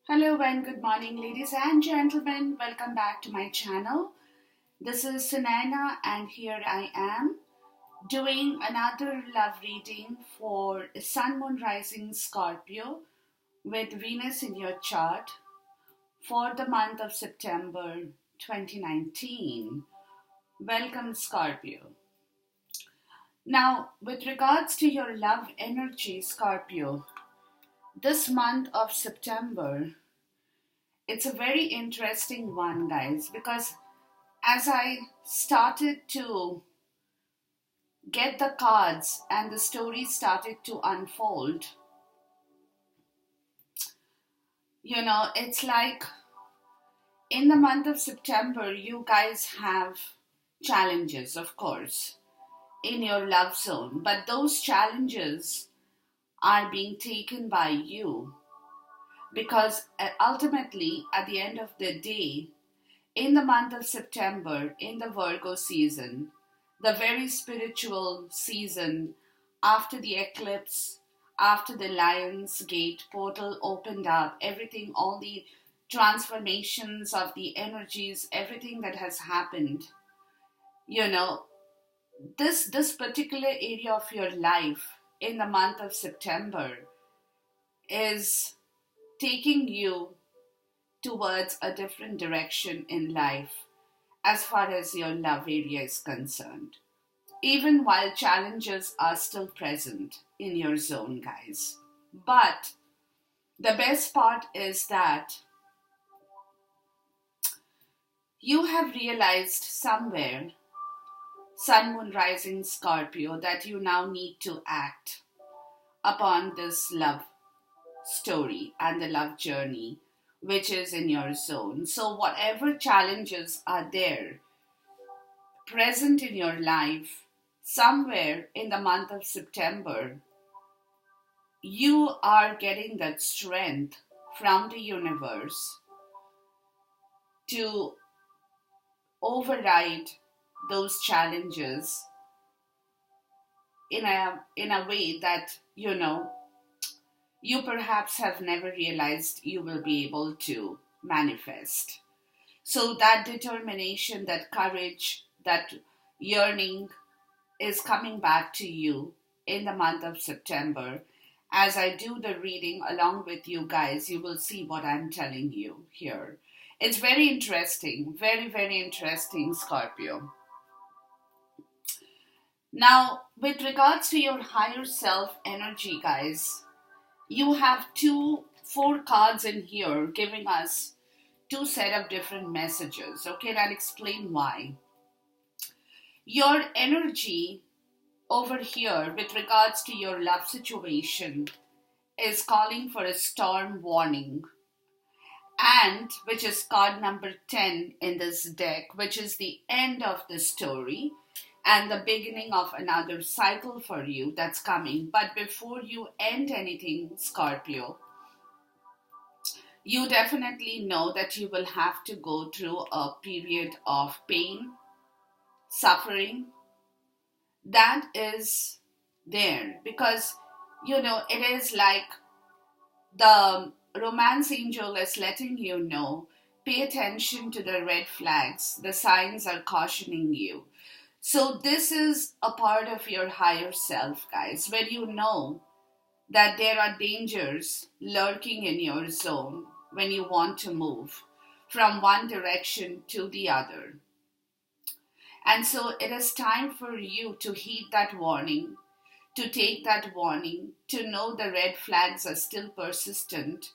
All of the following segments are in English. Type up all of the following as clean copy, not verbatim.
Hello and good morning, ladies and gentlemen. Welcome back to my channel. This is Sunaina, and here I am doing another love reading for Sun, Moon, Rising Scorpio with Venus in your chart for the month of September 2019. Welcome, Scorpio. Now, with regards to your love energy, Scorpio, this month of September, it's a very interesting one, guys, because as I started to get the cards and the story started to unfold, it's like in the month of September, you guys have challenges, of course, in your love zone, but those challenges are being taken by you because ultimately, at the end of the day, in the month of September, in the Virgo season, the very spiritual season after the eclipse, after the Lion's Gate portal opened up, everything, all the transformations of the energies, everything that has happened, you know, this particular area of your life in the month of September is taking you towards a different direction in life as far as your love area is concerned. Even while challenges are still present in your zone, guys. But the best part is that you have realized somewhere, Sun, Moon, Rising Scorpio, that you now need to act upon this love story and the love journey which is in your zone. So, whatever challenges are there present in your life, somewhere in the month of September, you are getting that strength from the universe to override those challenges in a way that you perhaps have never realized you will be able to manifest. So that determination, that courage, that yearning is coming back to you in the month of September. As I do the reading along with you guys, you will see what I'm telling you here. It's very interesting, very, very interesting, Scorpio. Now, with regards to your higher self energy, guys, you have four cards in here giving us two set of different messages. Okay, and I'll explain why. Your energy over here with regards to your love situation is calling for a storm warning, and which is card number 10 in this deck, which is the end of the story and the beginning of another cycle for you that's coming. But before you end anything, Scorpio, you definitely know that you will have to go through a period of pain, suffering. That is there because, it is like the romance angel is letting you know, pay attention to the red flags. The signs are cautioning you. So this is a part of your higher self, guys, where you know that there are dangers lurking in your zone when you want to move from one direction to the other. And so it is time for you to heed that warning, to take that warning, to know the red flags are still persistent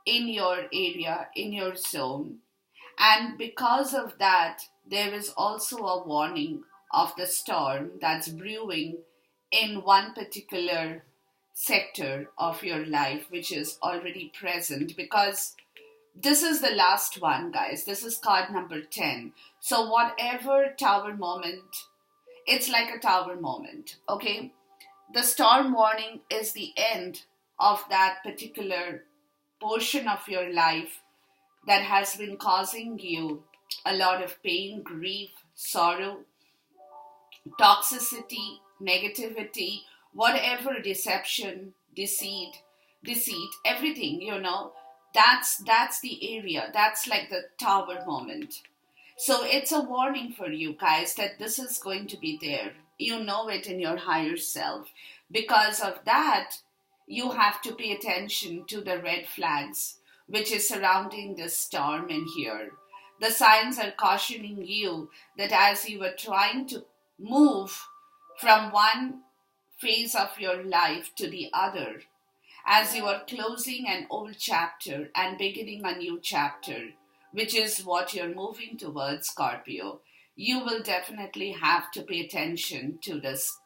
in your area, in your zone. And because of that, there is also a warning of the storm that's brewing in one particular sector of your life, which is already present, because this is the last one, guys. This is card number 10. So whatever tower moment, it's like a tower moment, okay? The storm warning is the end of that particular portion of your life that has been causing you a lot of pain, grief, sorrow, toxicity, negativity, whatever, deception, deceit, everything, That's the area. That's like the tower moment. So it's a warning for you guys that this is going to be there. You know it in your higher self. Because of that, you have to pay attention to the red flags which is surrounding this storm in here. The signs are cautioning you that as you are trying to move from one phase of your life to the other, as you are closing an old chapter and beginning a new chapter, which is what you're moving towards, Scorpio, you will definitely have to pay attention to this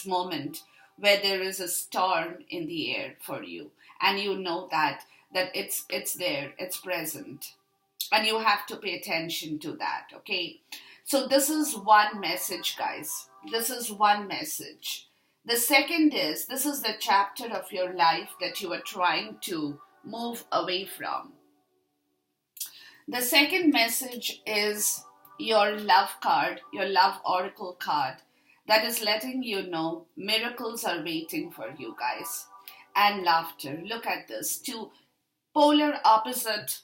moment where there is a storm in the air for you, and you know that it's there, it's present, and you have to pay attention to that. Okay, so this is one message, guys. This is one message. The second is, this is the chapter of your life that you are trying to move away from. The second message is your love card, your love oracle card, that is letting you know miracles are waiting for you guys. And laughter. Look at this. Two polar opposite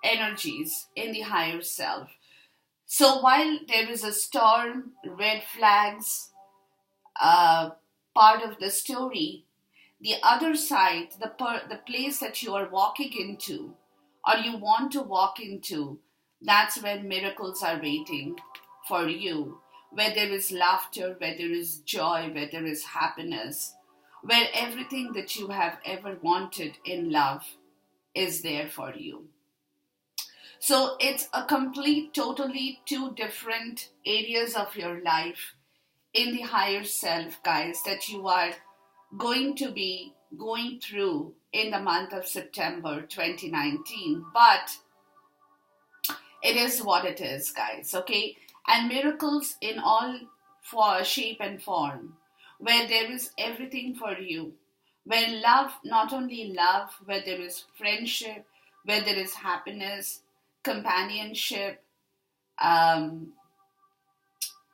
energies in the higher self. So while there is a storm, red flags, part of the story, the other side, the place that you are walking into or you want to walk into, that's where miracles are waiting for you, where there is laughter, where there is joy, where there is happiness, where everything that you have ever wanted in love is there for you. So it's a complete, totally two different areas of your life in the higher self, guys, that you are going to be going through in the month of September 2019. But it is what it is, guys, okay? And miracles in all for shape and form, where there is everything for you, where love, not only love, where there is friendship, where there is happiness, companionship,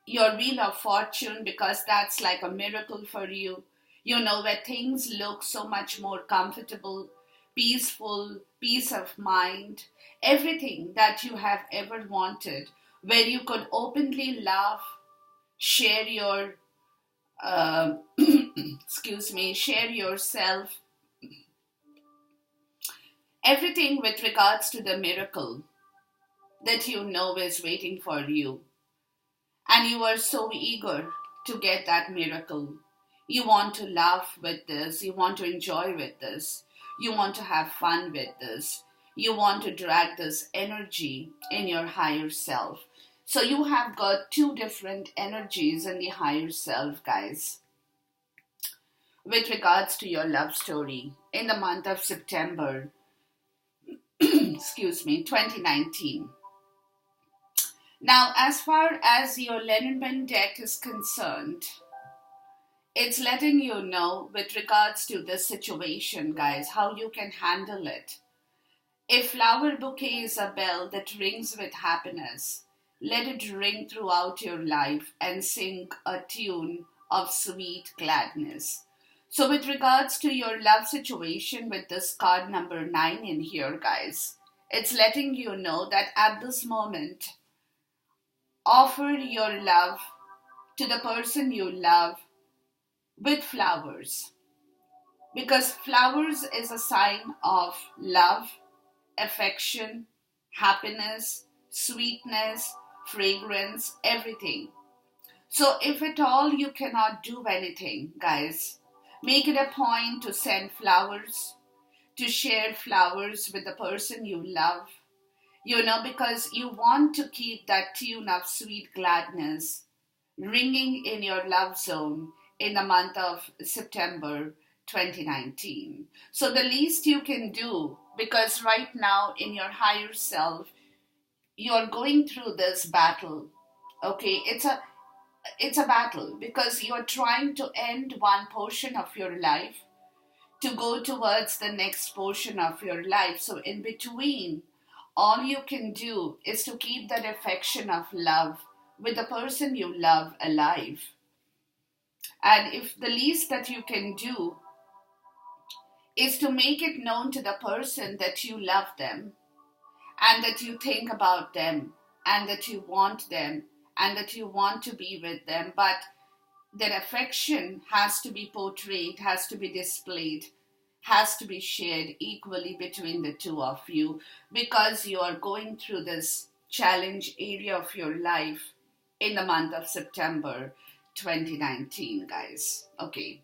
your wheel of fortune, because that's like a miracle for you. You know, where things look so much more comfortable, peaceful, peace of mind, everything that you have ever wanted, where you could openly laugh, share your, excuse me, share yourself, everything with regards to the miracle that you know is waiting for you. And you are so eager to get that miracle. You want to laugh with this. You want to enjoy with this. You want to have fun with this. You want to drag this energy in your higher self. So you have got two different energies in the higher self, guys, with regards to your love story in the month of September, excuse me, 2019. Now, as far as your Lenormand deck is concerned, it's letting you know with regards to this situation, guys, how you can handle it. If flower bouquet is a bell that rings with happiness, let it ring throughout your life and sing a tune of sweet gladness. So with regards to your love situation with this card number 9 in here, guys, it's letting you know that at this moment, offer your love to the person you love with flowers. Because flowers is a sign of love, affection, happiness, sweetness, fragrance, everything. So if at all you cannot do anything, guys, make it a point to send flowers, to share flowers with the person you love, you know, because you want to keep that tune of sweet gladness ringing in your love zone in the month of September 2019. So the least you can do, because right now in your higher self, you're going through this battle. Okay, it's a battle because you're trying to end one portion of your life to go towards the next portion of your life. So in between, all you can do is to keep that affection of love with the person you love alive. And if the least that you can do is to make it known to the person that you love them and that you think about them and that you want them and that you want to be with them. But that affection has to be portrayed, has to be displayed, has to be shared equally between the two of you, because you are going through this challenge area of your life in the month of September 2019, guys. Okay.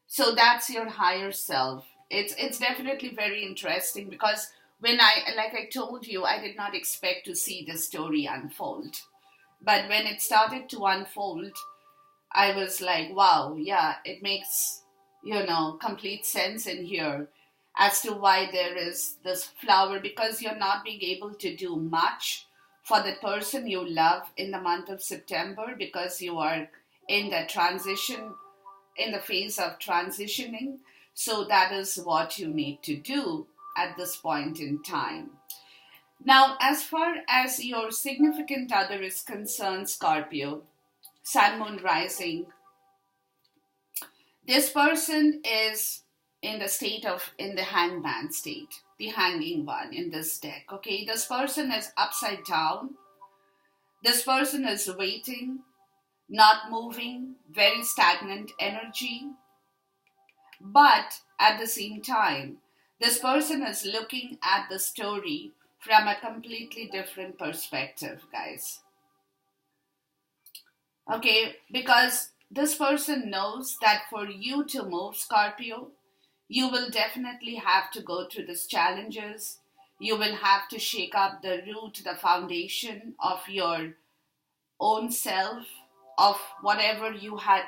So that's your higher self. It's definitely very interesting, because when I told you, I did not expect to see the story unfold. But when it started to unfold, I was like, wow, yeah, it makes, complete sense in here as to why there is this flower, because you're not being able to do much for the person you love in the month of September, because you are in the transition, in the phase of transitioning. So that is what you need to do at this point in time. Now, as far as your significant other is concerned, Scorpio, Sun, Moon, Rising, this person is in the hangman state, the hanging one in this deck. Okay, this person is upside down. This person is waiting, not moving, very stagnant energy. But at the same time, this person is looking at the story from a completely different perspective, guys. Okay, because this person knows that for you to move, Scorpio, you will definitely have to go through these challenges. You will have to shake up the root, the foundation of your own self, of whatever you had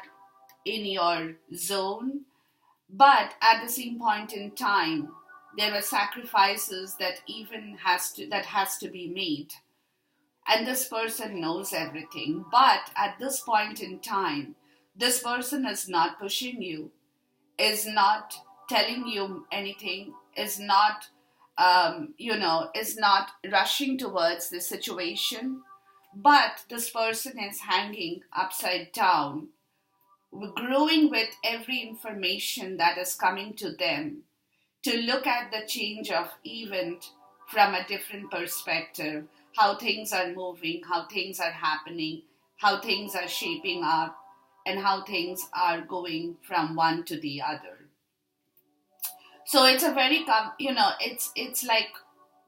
in your zone. But at the same point in time, there are sacrifices that has to be made. And this person knows everything. But at this point in time, this person is not pushing you, is not telling you anything, is not rushing towards the situation. But this person is hanging upside down, growing with every information that is coming to them, to look at the change of event from a different perspective, how things are moving, how things are happening, how things are shaping up, and how things are going from one to the other. So it's a very, it's like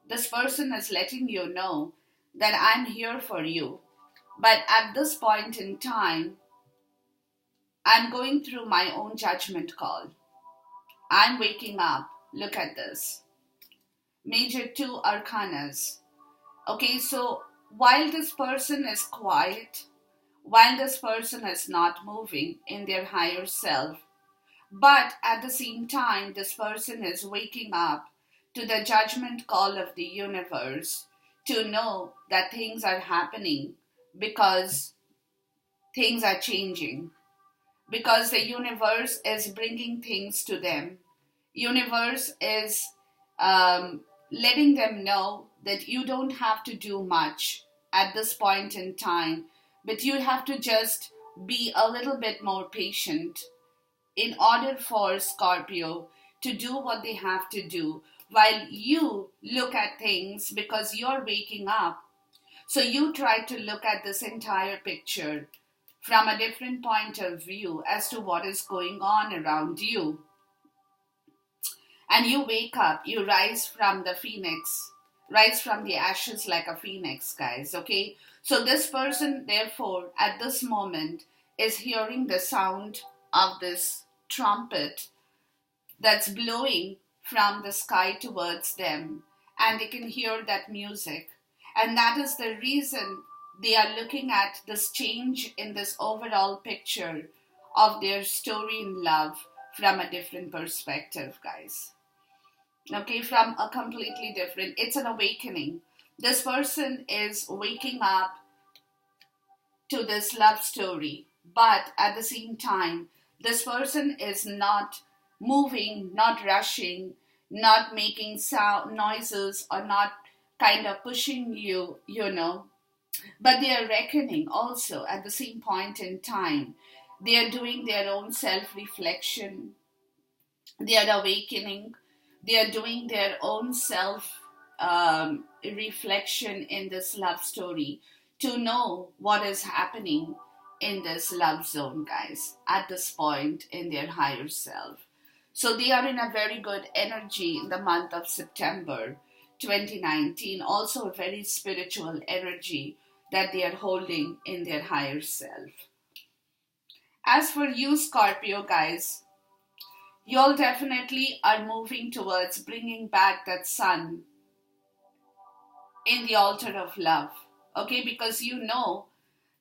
this person is letting you know that I'm here for you. But at this point in time, I'm going through my own judgment call. I'm waking up. Look at this. Major two arcanas. Okay, so while this person is quiet, while this person is not moving in their higher self, but at the same time, this person is waking up to the judgment call of the universe to know that things are happening because things are changing, because the universe is bringing things to them. Universe is letting them know that you don't have to do much at this point in time, but you have to just be a little bit more patient in order for Scorpio to do what they have to do while you look at things, because you're waking up. So you try to look at this entire picture from a different point of view as to what is going on around you. And you wake up, you rise from the phoenix, rise from the ashes like a phoenix, guys, okay? So this person, therefore, at this moment, is hearing the sound of this trumpet that's blowing from the sky towards them. And they can hear that music. And that is the reason they are looking at this change in this overall picture of their story in love from a different perspective, guys. Okay, from a completely different, it's an awakening. This person is waking up to this love story, but at the same time, this person is not moving, not rushing, not making sound noises, or not kind of pushing you, but they are reckoning also at the same point in time. They are doing their own self reflection. They are awakening. They are doing their own self reflection in this love story to know what is happening in this love zone, guys, at this point in their higher self. So they are in a very good energy in the month of September 2019, also a very spiritual energy that they are holding in their higher self. As for you, Scorpio, guys, you'll definitely are moving towards bringing back that sun in the altar of love. Okay, because you know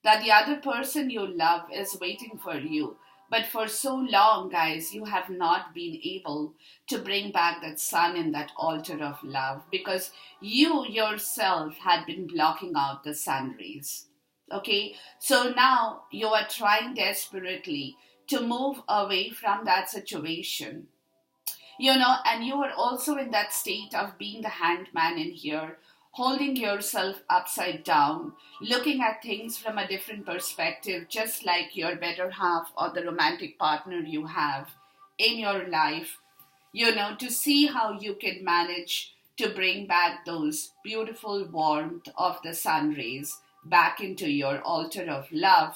that the other person you love is waiting for you. But for so long, guys, you have not been able to bring back that sun in that altar of love because you yourself had been blocking out the sun rays. Okay, so now you are trying desperately to move away from that situation, and you are also in that state of being the hanged man in here, holding yourself upside down, looking at things from a different perspective, just like your better half or the romantic partner you have in your life, to see how you can manage to bring back those beautiful warmth of the sun rays back into your altar of love,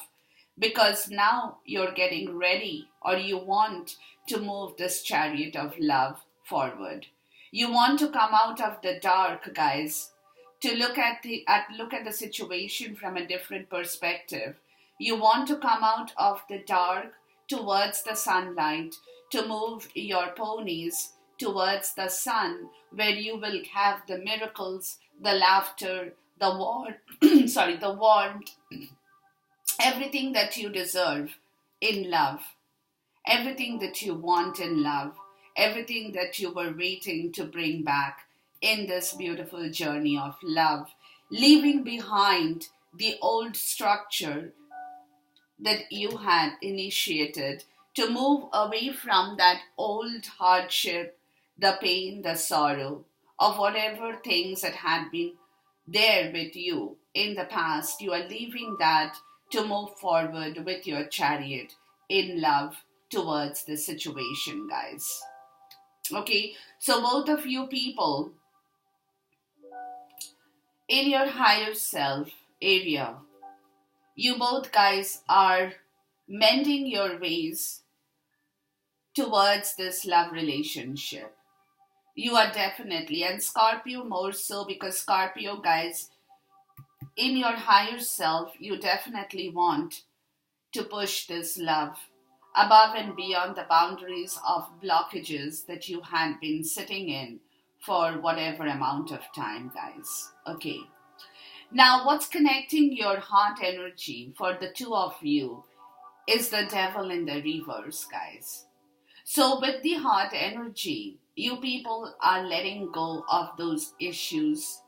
because now you're getting ready, or you want to move this chariot of love forward. You want to come out of the dark, guys, to look at the situation from a different perspective. You want to come out of the dark towards the sunlight, to move your ponies towards the sun, where you will have the miracles, the laughter, the the warmth, everything that you deserve in love, everything that you want in love, everything that you were waiting to bring back in this beautiful journey of love, leaving behind the old structure that you had initiated, to move away from that old hardship, the pain, the sorrow of whatever things that had been there with you in the past. You are leaving that to move forward with your chariot in love towards the situation, guys. Okay, so both of you people in your higher self area, you both guys are mending your ways towards this love relationship. You are definitely, and Scorpio more so, because Scorpio guys, in your higher self, you definitely want to push this love above and beyond the boundaries of blockages that you had been sitting in for whatever amount of time, guys. Okay. Now, what's connecting your heart energy for the two of you is the devil in the reverse, guys. So, with the heart energy, you people are letting go of those issues,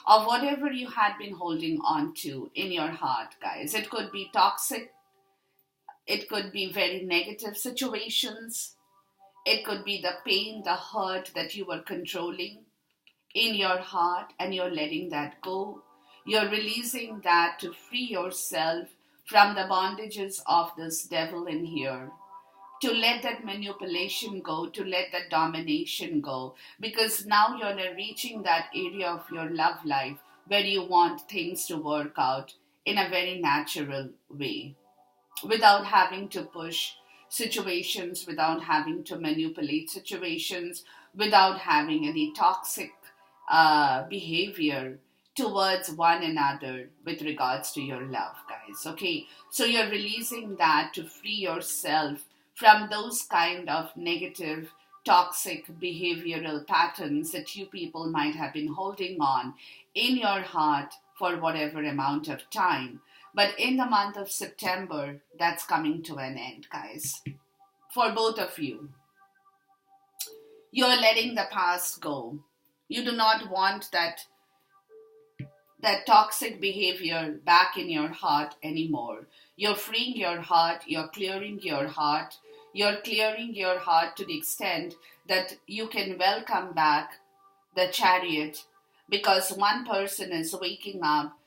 of whatever you had been holding on to in your heart, guys. It could be toxic, it could be very negative situations, it could be the pain, the hurt that you were controlling in your heart, and you're letting that go. You're releasing that to free yourself from the bondages of this devil in here, to let that manipulation go, to let that domination go, because now you're reaching that area of your love life where you want things to work out in a very natural way, without having to push situations, without having to manipulate situations, without having any toxic behavior towards one another with regards to your love, guys. Okay, so you're releasing that to free yourself from those kind of negative, toxic behavioral patterns that you people might have been holding on in your heart for whatever amount of time. But in the month of September, that's coming to an end, guys. For both of you, you're letting the past go. You do not want that toxic behavior back in your heart anymore. You're freeing your heart, you're clearing your heart, you're clearing your heart to the extent that you can welcome back the chariot, because one person is waking up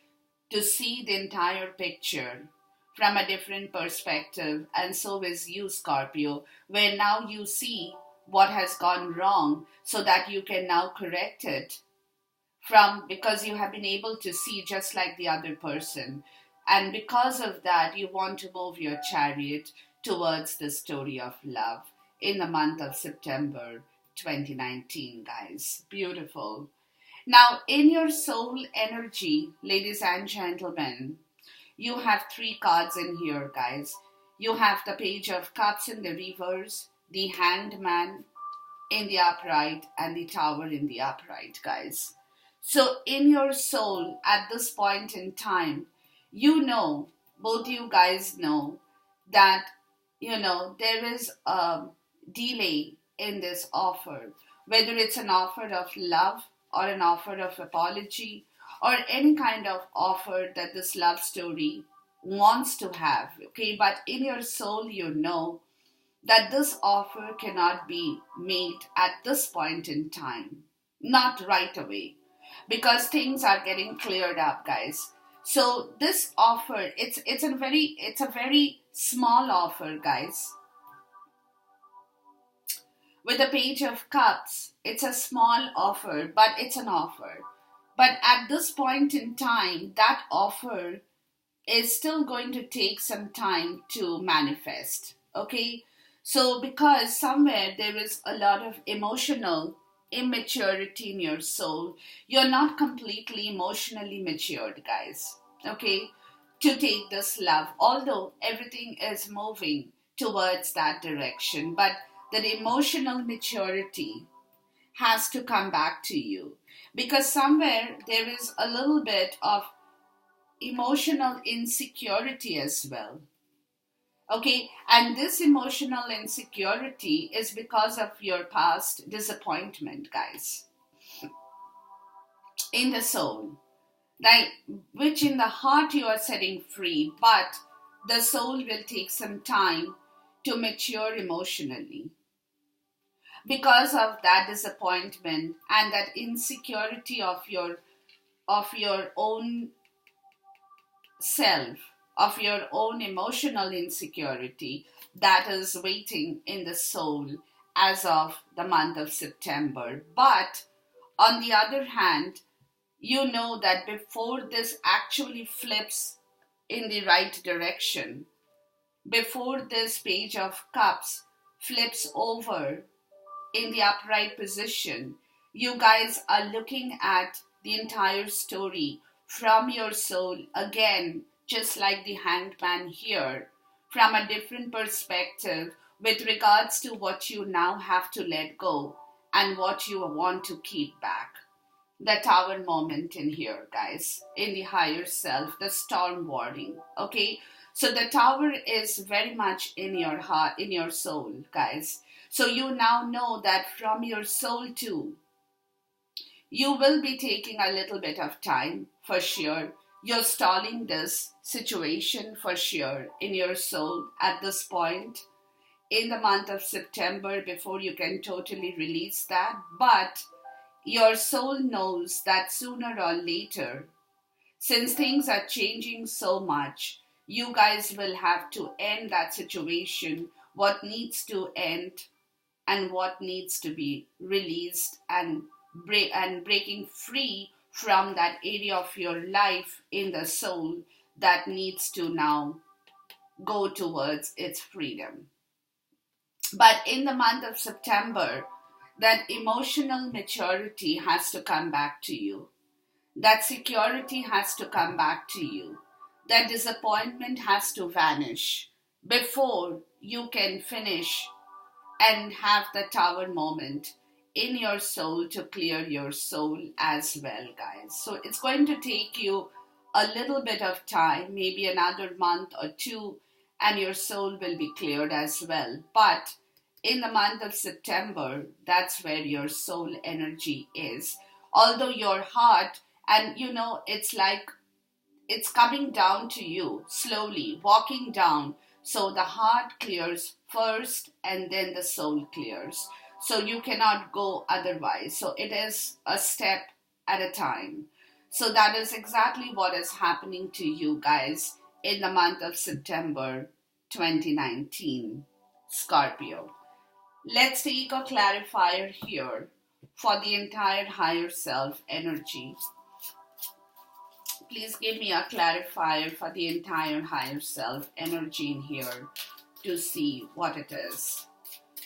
to see the entire picture from a different perspective, and so is you, Scorpio, where now you see what has gone wrong so that you can now correct it because you have been able to see just like the other person. And because of that, you want to move your chariot towards the story of love in the month of September 2019, guys. Beautiful. Now, in your soul energy, ladies and gentlemen, you have three cards in here, guys. You have the Page of Cups in the reverse, the Hanged Man in the upright, and the Tower in the upright, guys. So, in your soul, at this point in time, you know, both you guys know, that, there is a delay in this offer, whether it's an offer of love or an offer of apology or any kind of offer that this love story wants to have, okay? But in your soul, you know that this offer cannot be made at this point in time, not right away, because things are getting cleared up, guys. So this offer, it's a very small offer, guys. With the Page of Cups, it's a small offer, but it's an offer. But at this point in time, that offer is still going to take some time to manifest. Okay? So, because somewhere there is a lot of emotional immaturity in your soul, you're not completely emotionally matured, guys. Okay? To take this love, although everything is moving towards that direction, but the emotional maturity has to come back to you, because somewhere there is a little bit of emotional insecurity as well. Okay, and this emotional insecurity is because of your past disappointment, guys, in the soul, like, which in the heart you are setting free, but the soul will take some time to mature emotionally because of that disappointment and that insecurity of your own self, of your own emotional insecurity that is waiting in the soul as of the month of September. But on the other hand, you know that before this actually flips in the right direction, before this Page of Cups flips over in the upright position, you guys are looking at the entire story from your soul again, just like the Hanged Man here, from a different perspective with regards to what you now have to let go and what you want to keep back. The Tower moment in here, guys, in the higher self, the storm warning, okay? So the Tower is very much in your heart, in your soul, guys. So you now know that from your soul too, you will be taking a little bit of time for sure. You're stalling this situation for sure in your soul at this point in the month of September before you can totally release that. But your soul knows that sooner or later, since things are changing so much, you guys will have to end that situation, what needs to end and what needs to be released, and breaking free from that area of your life in the soul that needs to now go towards its freedom. But in the month of September, that emotional maturity has to come back to you. That security has to come back to you. That disappointment has to vanish before you can finish and have the Tower moment in your soul to clear your soul as well, guys. So it's going to take you a little bit of time, maybe another month or two, and your soul will be cleared as well. But in the month of September, that's where your soul energy is. Although your heart, and it's like it's coming down to you slowly, walking down. So the heart clears first and then the soul clears. So you cannot go otherwise. So it is a step at a time. So that is exactly what is happening to you guys in the month of September 2019, Scorpio. Let's take a clarifier here for the entire higher self energy. Please give me a clarifier for the entire higher self energy in here to see what it is.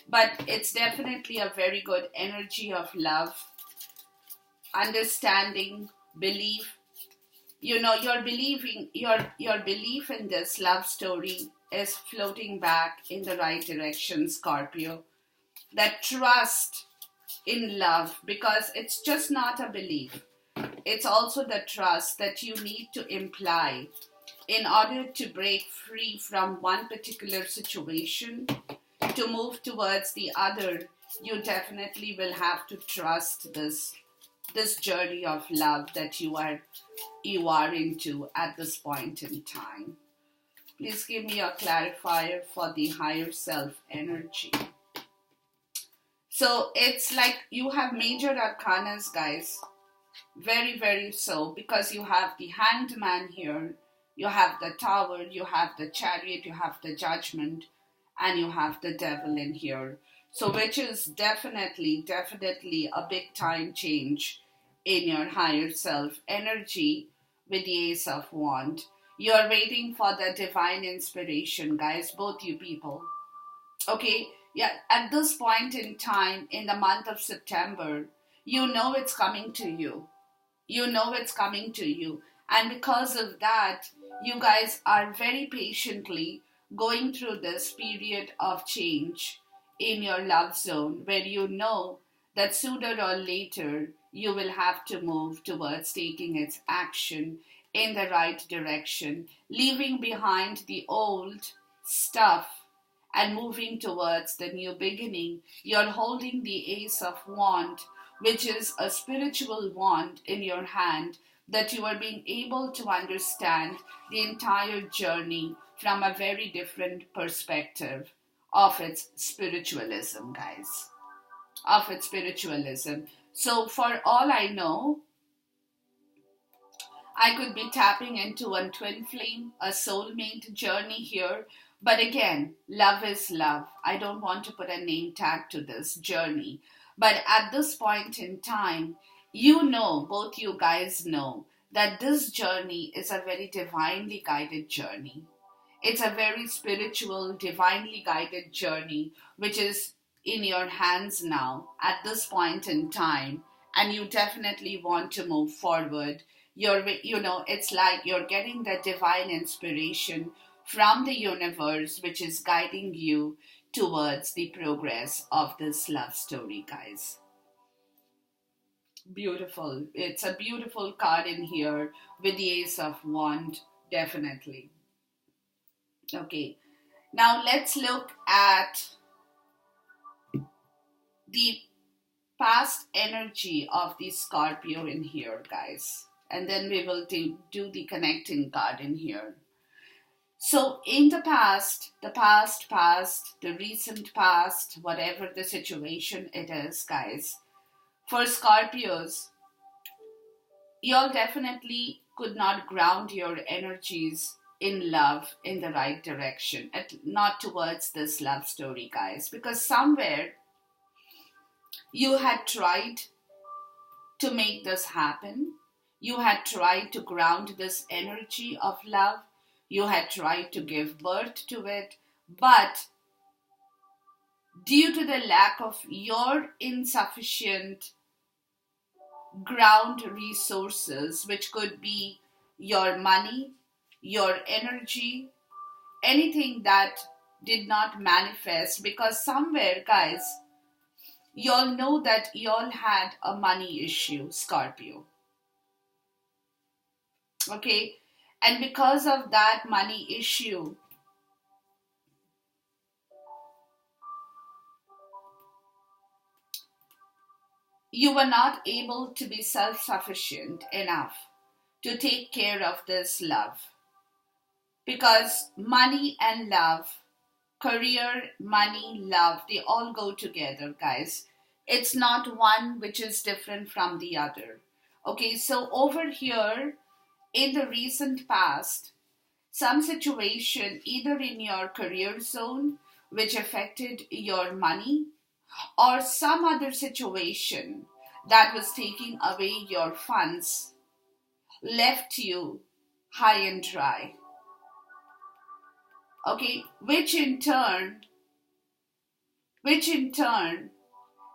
But it's definitely a very good energy of love, understanding, belief. You know, your belief in this love story is floating back in the right direction, Scorpio. That trust in love, because it's just not a belief. It's also the trust that you need to imply in order to break free from one particular situation to move towards the other. You definitely will have to trust this journey of love that you are into at this point in time. Please give me a clarifier for the higher self energy. So it's like you have major arcanas, guys. Very, very so, because you have the hanged man here, you have the tower, you have the chariot, you have the judgment, and you have the devil in here. So which is definitely a big time change in your higher self energy with the Ace of Wand. You're waiting for the divine inspiration, guys, both you people. Okay, yeah, at this point in time, in the month of September, you know it's coming to you. You know it's coming to you. And because of that, you guys are very patiently going through this period of change in your love zone where you know that sooner or later you will have to move towards taking its action in the right direction, leaving behind the old stuff and moving towards the new beginning. You're holding the Ace of Wand, which is a spiritual wand in your hand, that you are being able to understand the entire journey from a very different perspective of its spiritualism, guys. Of its spiritualism. So, for all I know, I could be tapping into a twin flame, a soulmate journey here. But again, love is love. I don't want to put a name tag to this journey. But at this point in time, you know, both you guys know, that this journey is a very divinely guided journey. It's a very spiritual, divinely guided journey, which is in your hands now at this point in time. And you definitely want to move forward. It's like you're getting the divine inspiration from the universe, which is guiding you towards the progress of this love story, guys. Beautiful. It's a beautiful card in here with the Ace of Wand, definitely. Okay, now let's look at the past energy of the Scorpio in here, guys. And then we will do the connecting card in here. So in the past, the recent past, whatever the situation it is, guys, for Scorpios, y'all definitely could not ground your energies in love in the right direction, not towards this love story, guys, because somewhere you had tried to make this happen. You had tried to ground this energy of love. You had tried to give birth to it. But due to the lack of your insufficient ground resources, which could be your money, your energy, anything that did not manifest, because somewhere, guys, y'all know that y'all had a money issue, Scorpio. Okay? And because of that money issue, you were not able to be self-sufficient enough to take care of this love. Because money and love, career, money, love, they all go together, guys. It's not one which is different from the other. Okay, so over here, in the recent past, some situation either in your career zone which affected your money, or some other situation that was taking away your funds left you high and dry. Okay, which in turn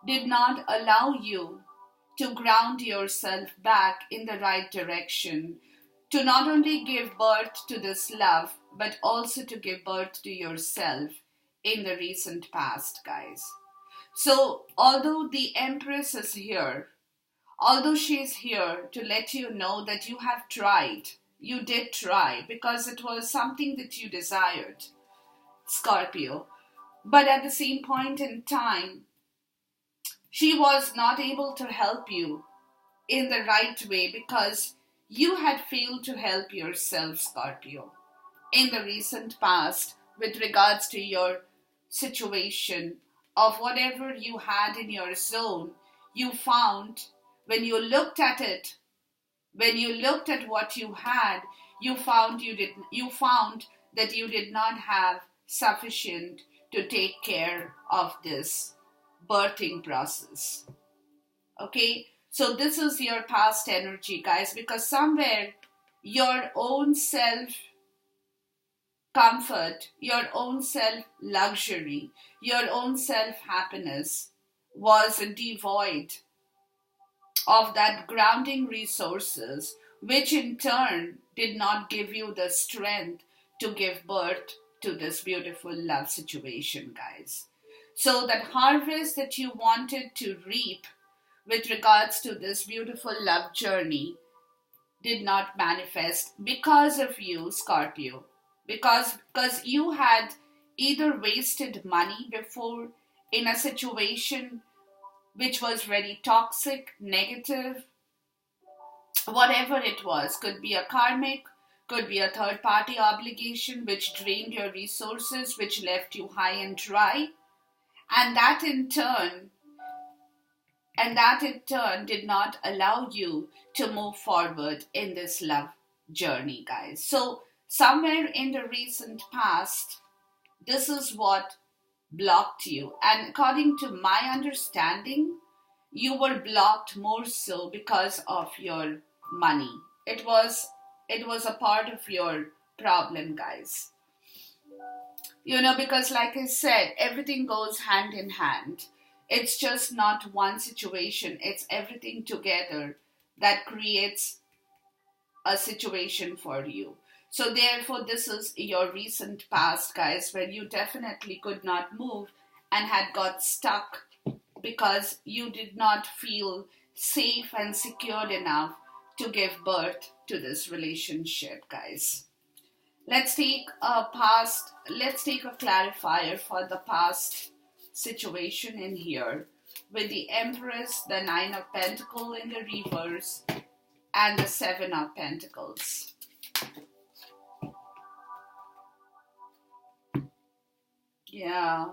did not allow you to ground yourself back in the right direction, to not only give birth to this love, but also to give birth to yourself in the recent past, guys. So, although the Empress is here, although she is here to let you know that you have tried, you did try because it was something that you desired, Scorpio. But at the same point in time, she was not able to help you in the right way because you had failed to help yourself, Scorpio, in the recent past with regards to your situation of whatever you had in your zone. You found when you looked at it, when you looked at what you had, you found that you did not have sufficient to take care of this birthing process. Okay, so this is your past energy, guys, because somewhere your own self comfort, your own self luxury, your own self happiness was devoid of that grounding resources, which in turn did not give you the strength to give birth to this beautiful love situation, guys. So that harvest that you wanted to reap with regards to this beautiful love journey did not manifest because of you, Scorpio. Because you had either wasted money before in a situation which was very toxic, negative, whatever it was, could be a karmic, could be a third party obligation which drained your resources, which left you high and dry, and that in turn did not allow you to move forward in this love journey, guys. So somewhere in the recent past, this is what blocked you, and according to my understanding, you were blocked more so because of your money. It was a part of your problem, guys. Because like I said, everything goes hand in hand. It's just not one situation, it's everything together that creates a situation for you. So therefore, this is your recent past, guys, where you definitely could not move and had got stuck because you did not feel safe and secured enough to give birth to this relationship, guys. Let's take a clarifier for the past situation in here with the Empress, the Nine of Pentacles in the reverse, and the Seven of Pentacles. Yeah,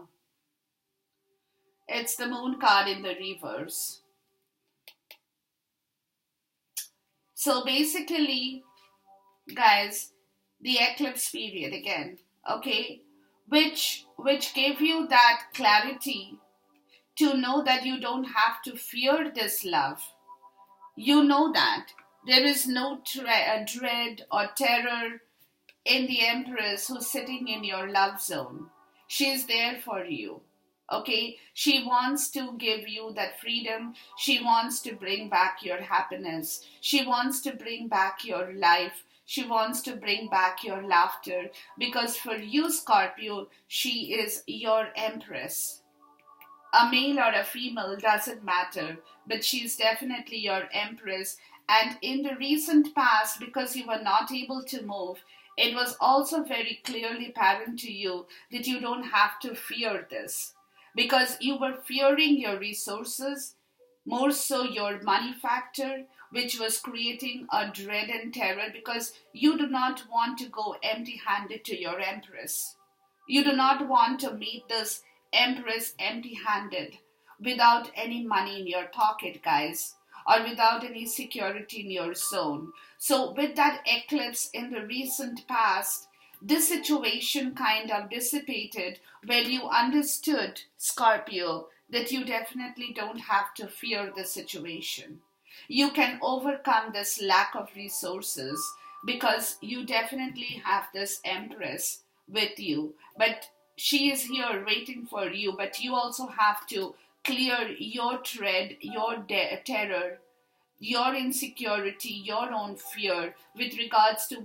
it's the Moon card in the reverse. So basically, guys, the eclipse period again, okay, which gave you that clarity to know that you don't have to fear this love. You know that there is no dread or terror in the Empress who's sitting in your love zone. She's there for you. Okay, she wants to give you that freedom. She wants to bring back your happiness. She wants to bring back your life. She wants to bring back your laughter. Because for you, Scorpio, she is your Empress. A male or a female doesn't matter, but she's definitely your Empress. And in the recent past, because you were not able to move, it was also very clearly apparent to you that you don't have to fear this. Because you were fearing your resources, more so your money factor, which was creating a dread and terror because you do not want to go empty handed to your Empress. You do not want to meet this Empress empty handed without any money in your pocket, guys, or without any security in your zone. So, with that eclipse in the recent past, this situation kind of dissipated where you understood, Scorpio, that you definitely don't have to fear the situation. You can overcome this lack of resources because you definitely have this Empress with you. But she is here waiting for you, but you also have to clear your dread, your terror, your insecurity, your own fear with regards to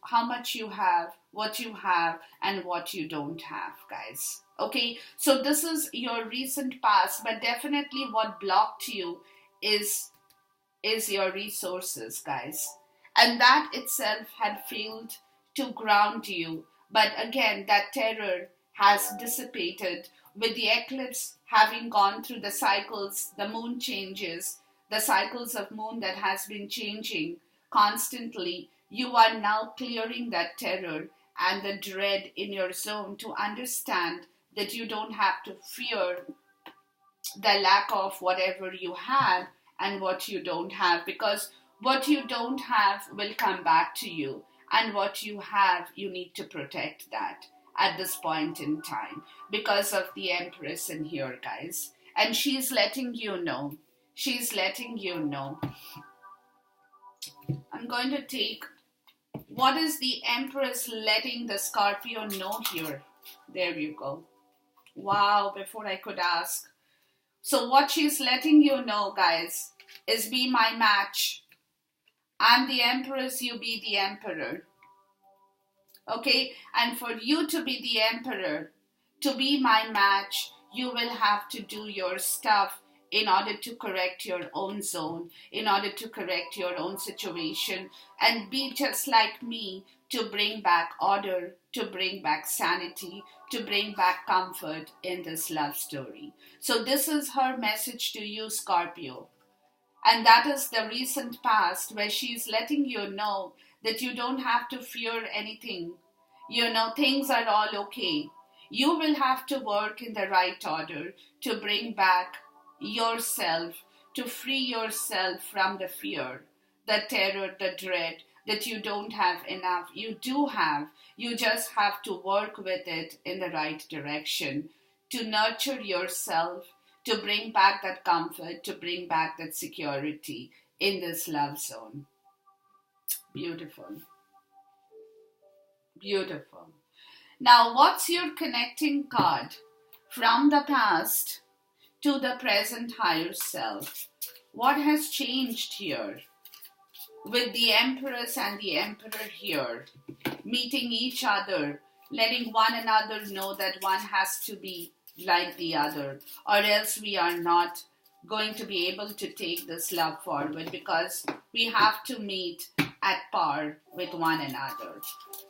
how much you have, what you have, and what you don't have, guys. Okay, so this is your recent past, but definitely what blocked you is your resources, guys. And that itself had failed to ground you. But again, that terror has dissipated with the eclipse having gone through the cycles, the moon changes, the cycles of moon that has been changing constantly. You are now clearing that terror and the dread in your zone to understand that you don't have to fear the lack of whatever you have and what you don't have, because what you don't have will come back to you, and what you have, you need to protect that at this point in time because of the Empress in here, guys. And she's letting you know. She's letting you know. I'm going to take, what is the Empress letting the Scorpio know here? There you go. Wow, before I could ask. So what she's letting you know, guys, is be my match. I'm the Empress, you be the Emperor. Okay? And for you to be the Emperor, to be my match, you will have to do your stuff in order to correct your own zone, in order to correct your own situation, and be just like me to bring back order, to bring back sanity, to bring back comfort in this love story. So this is her message to you, Scorpio. And that is the recent past where she's letting you know that you don't have to fear anything. You know, things are all okay. You will have to work in the right order to bring back yourself, to free yourself from the fear, the terror, the dread that you don't have enough. You do have. You just have to work with it in the right direction, to nurture yourself, to bring back that comfort, to bring back that security in this love zone. Beautiful. Beautiful. Now, what's your connecting card from the past to the present higher self? What has changed here with the Empress and the Emperor here, meeting each other, letting one another know that one has to be like the other, or else we are not going to be able to take this love forward, because we have to meet at par with one another.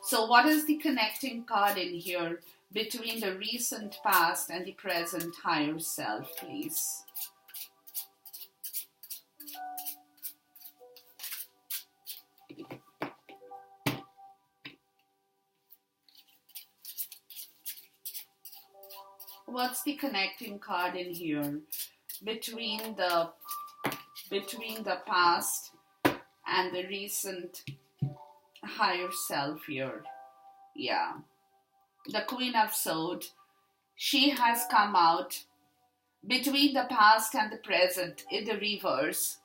So what is the connecting card in here between the recent past and the present higher self, please? What's the connecting card in here between the past and the recent higher self here? Yeah. The Queen of Swords, she has come out between the past and the present in the reverse,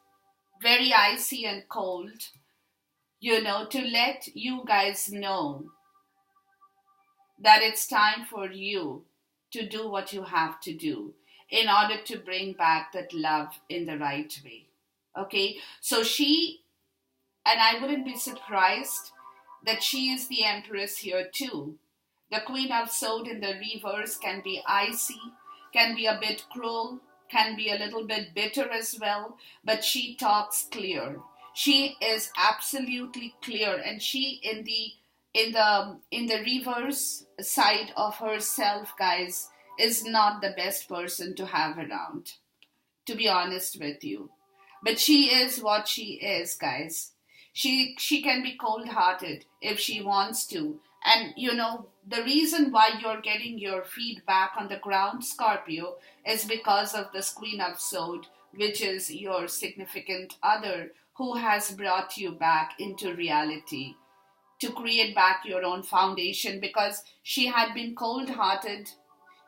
very icy and cold, you know, to let you guys know that it's time for you to do what you have to do in order to bring back that love in the right way. Okay, so she, and I wouldn't be surprised that she is the Empress here too. The Queen of Swords in the reverse can be icy, can be a bit cruel, can be a little bit bitter as well, but she talks clear. She is absolutely clear, and she in the reverse side of herself, guys, is not the best person to have around, to be honest with you. But she is what she is, guys. She can be cold-hearted if she wants to. And you know, the reason why you're getting your feet back on the ground, Scorpio, is because of this Queen of Swords, which is your significant other, who has brought you back into reality to create back your own foundation, because she had been cold-hearted,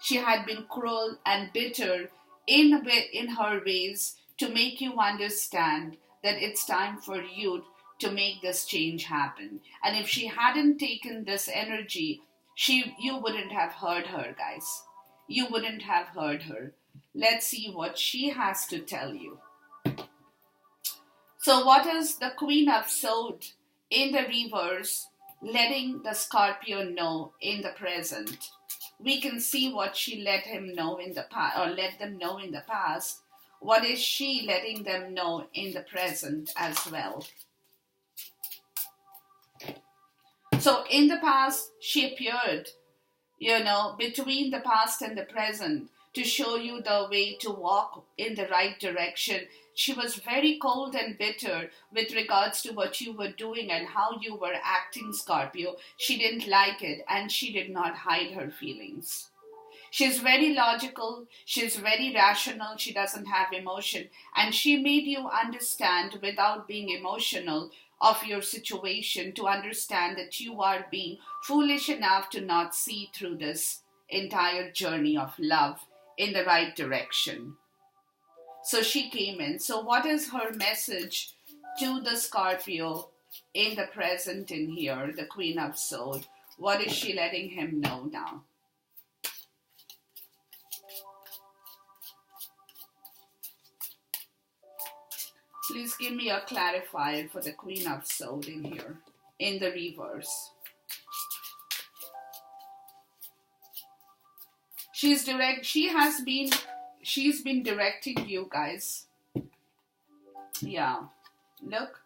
she had been cruel and bitter in her ways to make you understand that it's time for you to make this change happen. And if she hadn't taken this energy, you wouldn't have heard her, guys. You wouldn't have heard her. Let's see what she has to tell you. So what is the Queen of Swords in the reverse letting the Scorpio know in the present? We can see what she let him know in the past, or let them know in the past. What is she letting them know in the present as well? So in the past, she appeared, between the past and the present to show you the way to walk in the right direction. She was very cold and bitter with regards to what you were doing and how you were acting, Scorpio. She didn't like it, and she did not hide her feelings. She's very logical, she's very rational, she doesn't have emotion, and she made you understand without being emotional of your situation, to understand that you are being foolish enough to not see through this entire journey of love in the right direction. So she came in. So what is her message to the Scorpio in the present in here, the Queen of Swords? What is she letting him know now? Please give me a clarifier for the Queen of Swords in here, in the reverse. She's been directing you guys. Yeah. Look.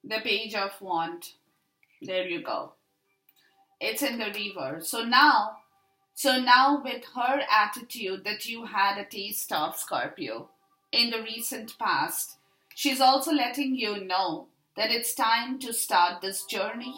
The Page of Wands. There you go. It's in the reverse. So now with her attitude that you had a taste of, Scorpio, in the recent past, she's also letting you know that it's time to start this journey.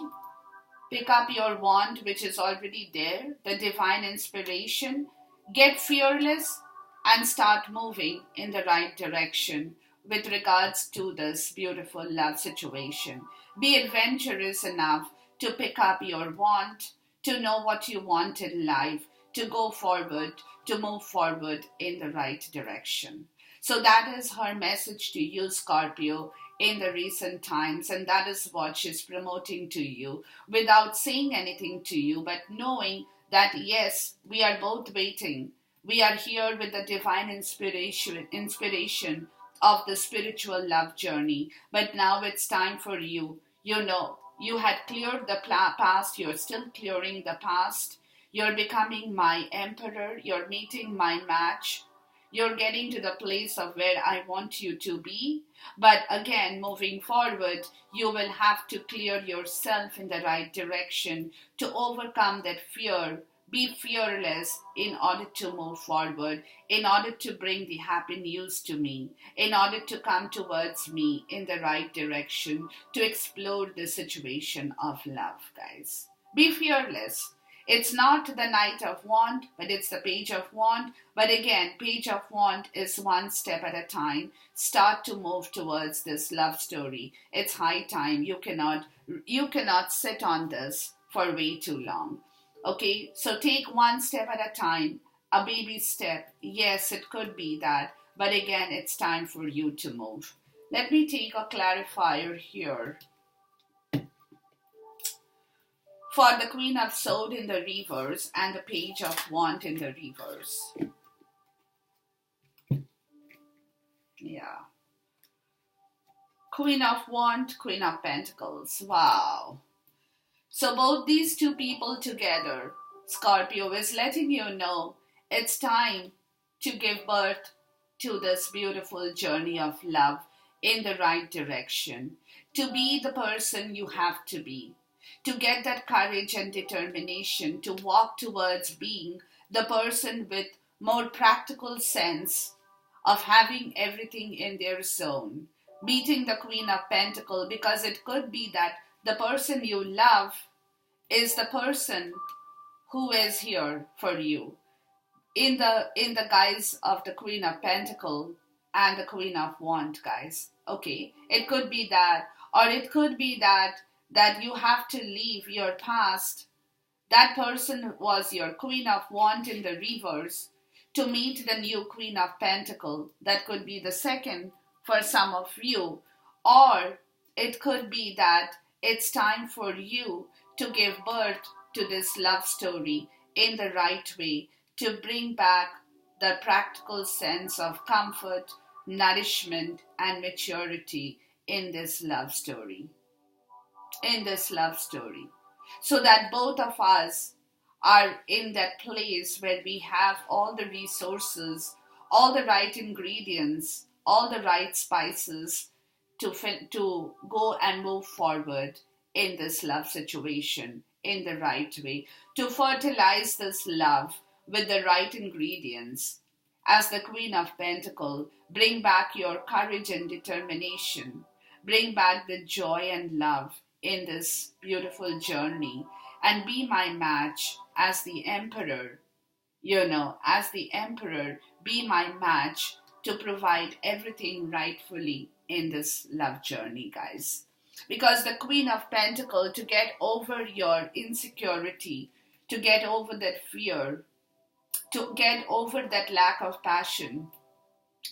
Pick up your wand, which is already there, the divine inspiration. Get fearless and start moving in the right direction with regards to this beautiful love situation. Be adventurous enough to pick up your wand, to know what you want in life, to go forward, to move forward in the right direction. So that is her message to you, Scorpio, in the recent times, and that is what she's promoting to you without saying anything to you, but knowing that yes, we are both waiting. We are here with the divine inspiration of the spiritual love journey, but now it's time for you. You had cleared the past, you're still clearing the past. You're becoming my emperor, you're meeting my match. You're getting to the place of where I want you to be. But again, moving forward, you will have to clear yourself in the right direction to overcome that fear. Be fearless in order to move forward, in order to bring the happy news to me, in order to come towards me in the right direction, to explore the situation of love, guys. Be fearless. It's not the Knight of Wands, but it's the Page of Wands. But again, Page of Wands is one step at a time. Start to move towards this love story. It's high time. You cannot sit on this for way too long. Okay, so take one step at a time, a baby step. Yes, it could be that. But again, it's time for you to move. Let me take a clarifier here. For the Queen of Swords in the reverse and the Page of Wands in the reverse. Yeah. Queen of Wands, Queen of Pentacles. Wow. So both these two people together, Scorpio, is letting you know it's time to give birth to this beautiful journey of love in the right direction. To be the person you have to be. To get that courage and determination to walk towards being the person with more practical sense of having everything in their zone. Meeting the Queen of Pentacles, because it could be that the person you love is the person who is here for you in the guise of the Queen of Pentacles and the Queen of Wands, guys. Okay, it could be that, or it could be that you have to leave your past. That person was your Queen of Wands in the reverse to meet the new Queen of Pentacles. That could be the second for some of you, or it could be that it's time for you to give birth to this love story in the right way, to bring back the practical sense of comfort, nourishment, and maturity in this love story. In this love story. So that both of us are in that place where we have all the resources, all the right ingredients, all the right spices to go and move forward in this love situation in the right way, to fertilize this love with the right ingredients. As the Queen of Pentacles, bring back your courage and determination. Bring back the joy and love in this beautiful journey, and be my match as the Emperor. As the Emperor, be my match to provide everything rightfully in this love journey, guys. Because the Queen of Pentacles, to get over your insecurity, to get over that fear, to get over that lack of passion,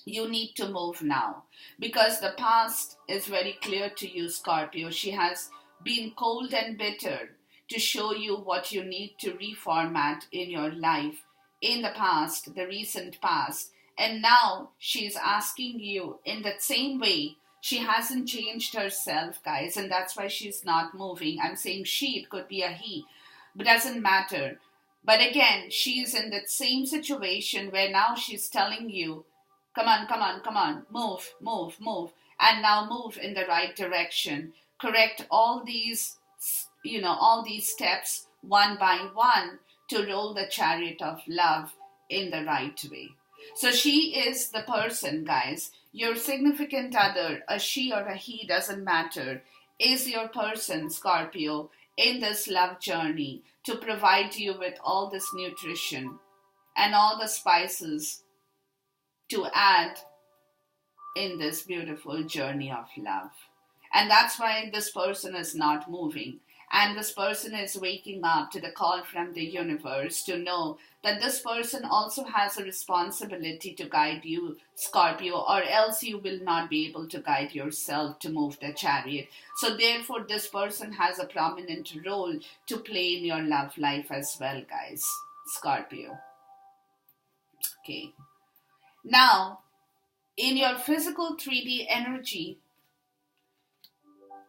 you need to move now. Because the past is very clear to you, Scorpio. She has been cold and bitter to show you what you need to reformat in your life in the past, the recent past. And now she's asking you in that same way. She hasn't changed herself, guys, and that's why she's not moving. I'm saying she, it could be a he, but doesn't matter. But again, she's in that same situation where now she's telling you, come on, come on, come on, move, move, move, and now move in the right direction. Correct all these, all these steps one by one to roll the chariot of love in the right way. So she is the person, guys. Your significant other, a she or a he, doesn't matter, is your person, Scorpio, in this love journey to provide you with all this nutrition and all the spices to add in this beautiful journey of love. And that's why this person is not moving. And this person is waking up to the call from the universe to know that this person also has a responsibility to guide you, Scorpio, or else you will not be able to guide yourself to move the chariot. So therefore, this person has a prominent role to play in your love life as well, guys, Scorpio. Okay. Now, in your physical 3D energy,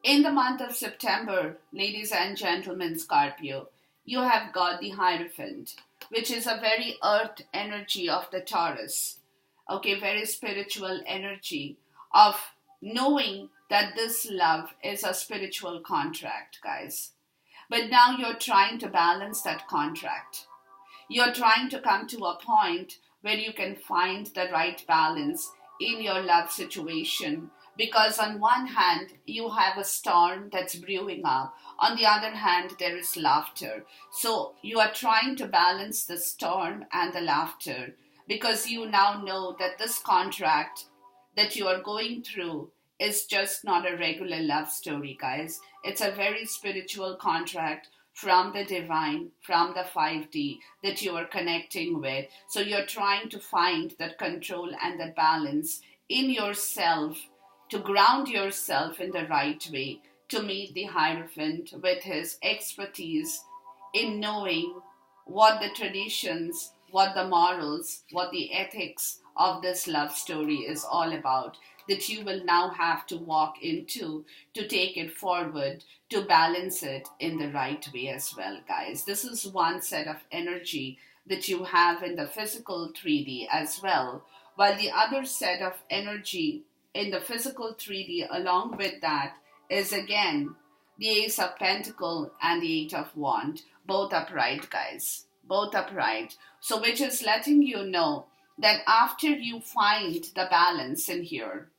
in the month of September, ladies and gentlemen, Scorpio, you have got the Hierophant, which is a very earth energy of the Taurus. Okay, very spiritual energy of knowing that this love is a spiritual contract, guys. But now you're trying to balance that contract. You're trying to come to a point where you can find the right balance in your love situation. Because on one hand, you have a storm that's brewing up. On the other hand, there is laughter. So you are trying to balance the storm and the laughter. Because you now know that this contract that you are going through is just not a regular love story, guys. It's a very spiritual contract from the divine, from the 5D that you are connecting with. So you're trying to find that control and that balance in yourself, to ground yourself in the right way, to meet the Hierophant with his expertise in knowing what the traditions, what the morals, what the ethics of this love story is all about, that you will now have to walk into to take it forward, to balance it in the right way as well, guys. This is one set of energy that you have in the physical 3D as well, while the other set of energy in the physical 3D along with that is again the Ace of Pentacles and the Eight of Wands, both upright, guys, both upright. So which is letting you know that after you find the balance in here,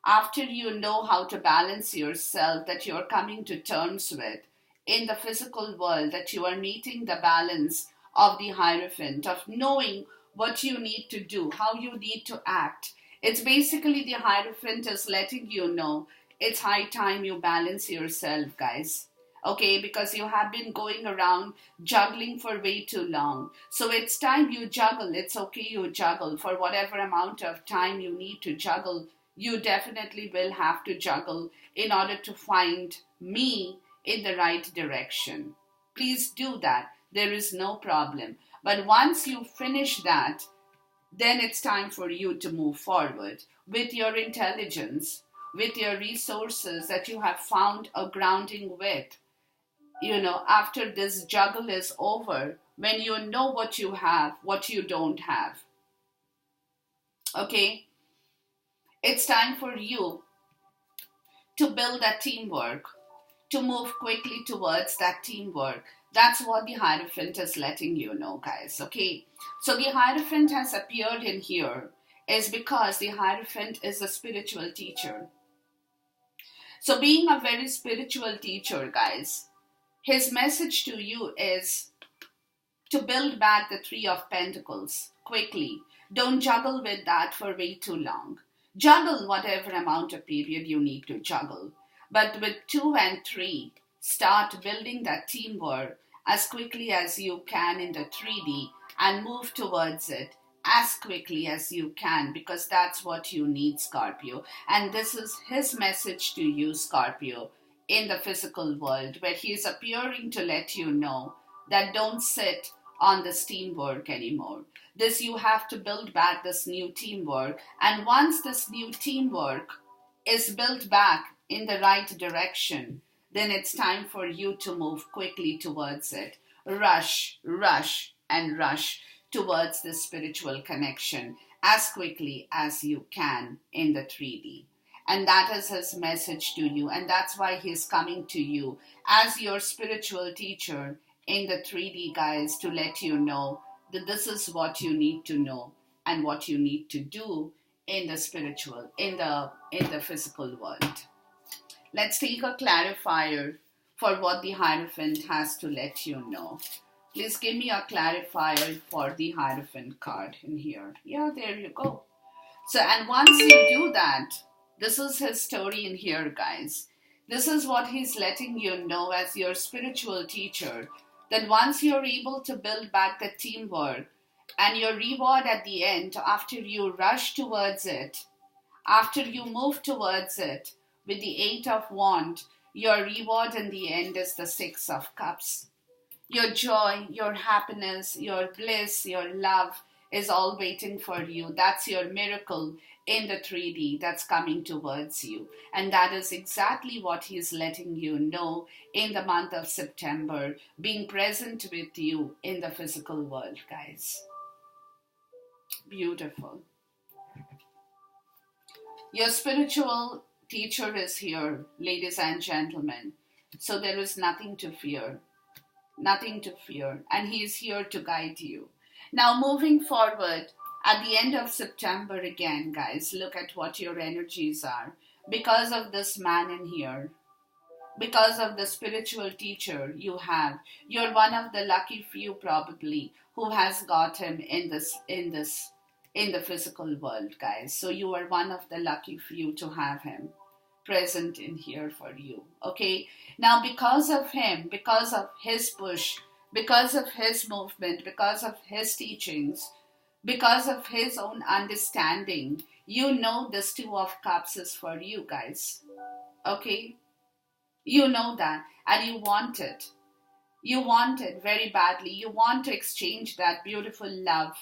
after you know how to balance yourself, that you're coming to terms with in the physical world, that you are meeting the balance of the Hierophant, of knowing what you need to do, how you need to act. It's basically the Hierophant is letting you know it's high time you balance yourself, guys. okay, because you have been going around juggling for way too long. So it's time you juggle. It's okay, you juggle for whatever amount of time you need to juggle. You definitely will have to juggle in order to find me in the right direction. Please do that. There is no problem. But once you finish that, then it's time for you to move forward with your intelligence, with your resources that you have found a grounding with. After this juggle is over, when you know what you have, what you don't have, okay, it's time for you to build that teamwork, to move quickly towards that teamwork. That's what the Hierophant is letting you know, guys, okay? So the Hierophant has appeared in here is because the Hierophant is a spiritual teacher. So being a very spiritual teacher, guys, his message to you is to build back the Three of Pentacles quickly. Don't juggle with that for way too long. Juggle whatever amount of period you need to juggle. But with 2 and 3, start building that teamwork as quickly as you can in the 3D and move towards it as quickly as you can, because that's what you need, Scorpio. And this is his message to you, Scorpio, in the physical world, where he is appearing to let you know that don't sit on this teamwork anymore. This, you have to build back this new teamwork. And once this new teamwork is built back in the right direction, then it's time for you to move quickly towards it. Rush, rush, and rush towards this spiritual connection as quickly as you can in the 3D. And that is his message to you. And that's why he's coming to you as your spiritual teacher in the 3D, guys, to let you know that this is what you need to know and what you need to do in the spiritual, in the physical world. Let's take a clarifier for what the Hierophant has to let you know. Please give me a clarifier for the Hierophant card in here. Yeah, there you go. So, and once you do that, this is his story in here, guys. This is what he's letting you know as your spiritual teacher, that once you're able to build back the teamwork and your reward at the end, after you rush towards it, after you move towards it with the 8 of Wands, your reward in the end is the 6 of Cups. Your joy, your happiness, your bliss, your love is all waiting for you. That's your miracle in the 3D that's coming towards you. And that is exactly what he's letting you know in the month of September, being present with you in the physical world, guys. Beautiful. Your spiritual teacher is here, ladies and gentlemen. So there is nothing to fear. Nothing to fear. And he is here to guide you. Now moving forward, at the end of September again, guys, look at what your energies are. Because of this man in here, because of the spiritual teacher you have, you're one of the lucky few probably who has got him in the physical world, guys. So you are one of the lucky few to have him present in here for you. Okay, now because of him, because of his push, because of his movement, because of his teachings, because of his own understanding, you know this 2 of Cups is for you, guys. Okay, you know that, and you want it. You want it very badly. You want to exchange that beautiful love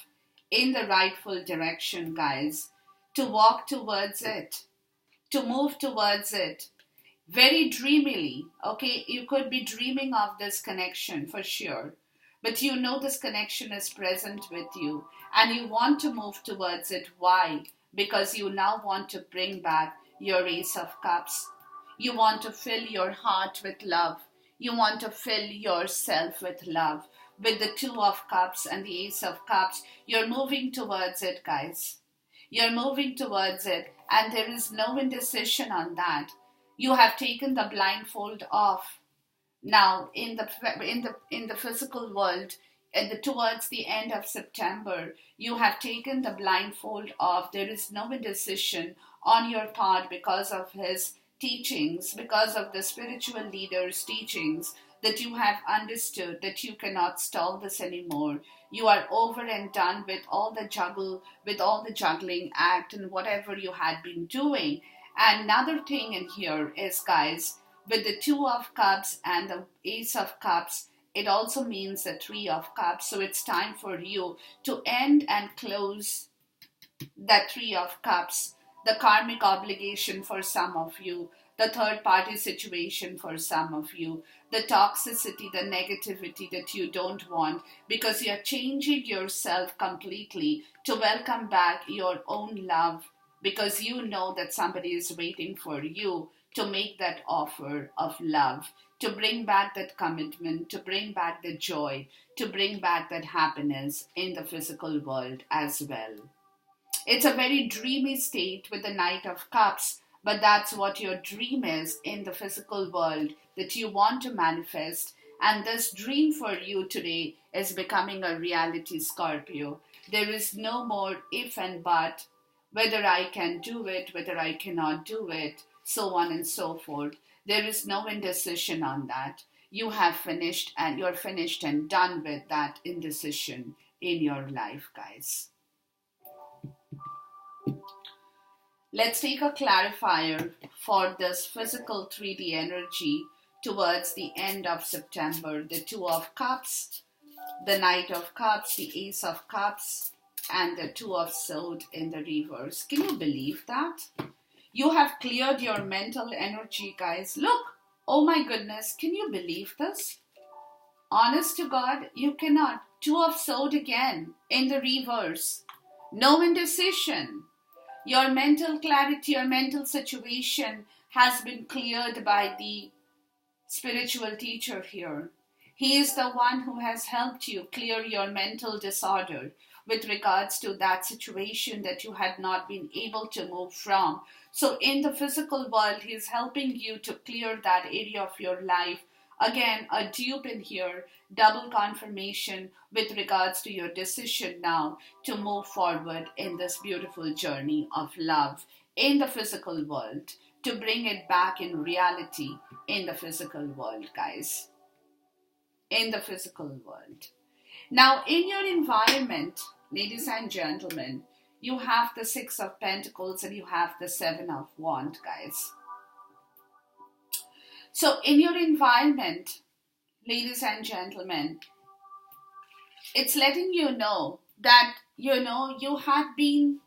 in the rightful direction, guys, to walk towards it, to move towards it very dreamily. Okay, you could be dreaming of this connection for sure, but you know this connection is present with you and you want to move towards it. Why? Because you now want to bring back your Ace of Cups. You want to fill your heart with love. You want to fill yourself with love. With the 2 of Cups and the Ace of Cups, you're moving towards it, guys. You're moving towards it, and there is no indecision on that. You have taken the blindfold off. Now, in the physical world, towards the end of September, you have taken the blindfold off. There is no indecision on your part because of his teachings, because of the spiritual leaders' teachings, that you have understood that you cannot stall this anymore. You are over and done with all the juggling act and whatever you had been doing. And another thing in here is, guys, with the Two of Cups and the Ace of Cups, it also means the Three of Cups. So it's time for you to end and close that Three of Cups, the karmic obligation for some of you, the third party situation for some of you, the toxicity, the negativity that you don't want, because you're changing yourself completely to welcome back your own love, because you know that somebody is waiting for you to make that offer of love, to bring back that commitment, to bring back the joy, to bring back that happiness in the physical world as well. It's a very dreamy state with the Knight of Cups, but that's what your dream is in the physical world that you want to manifest. And this dream for you today is becoming a reality, Scorpio. There is no more if and but, whether I can do it, whether I cannot do it, so on and so forth. There is no indecision on that. You have finished, and you're finished and done with that indecision in your life, guys. Let's take a clarifier for this physical 3D energy towards the end of September. The Two of Cups, the Knight of Cups, the Ace of Cups, and the Two of Swords in the reverse. Can you believe that? You have cleared your mental energy, guys. Look, oh my goodness, can you believe this? Honest to God, you cannot. Two of Swords again in the reverse. No indecision. Your mental clarity, your mental situation has been cleared by the spiritual teacher here. He is the one who has helped you clear your mental disorder with regards to that situation that you had not been able to move from. So in the physical world, he is helping you to clear that area of your life. Again, a dupe in here, double confirmation with regards to your decision now to move forward in this beautiful journey of love in the physical world, to bring it back in reality in the physical world, guys. In the physical world. Now, in your environment, ladies and gentlemen, you have the Six of Pentacles and you have the Seven of Wands, guys. So in your environment, ladies and gentlemen, it's letting you know that, you had been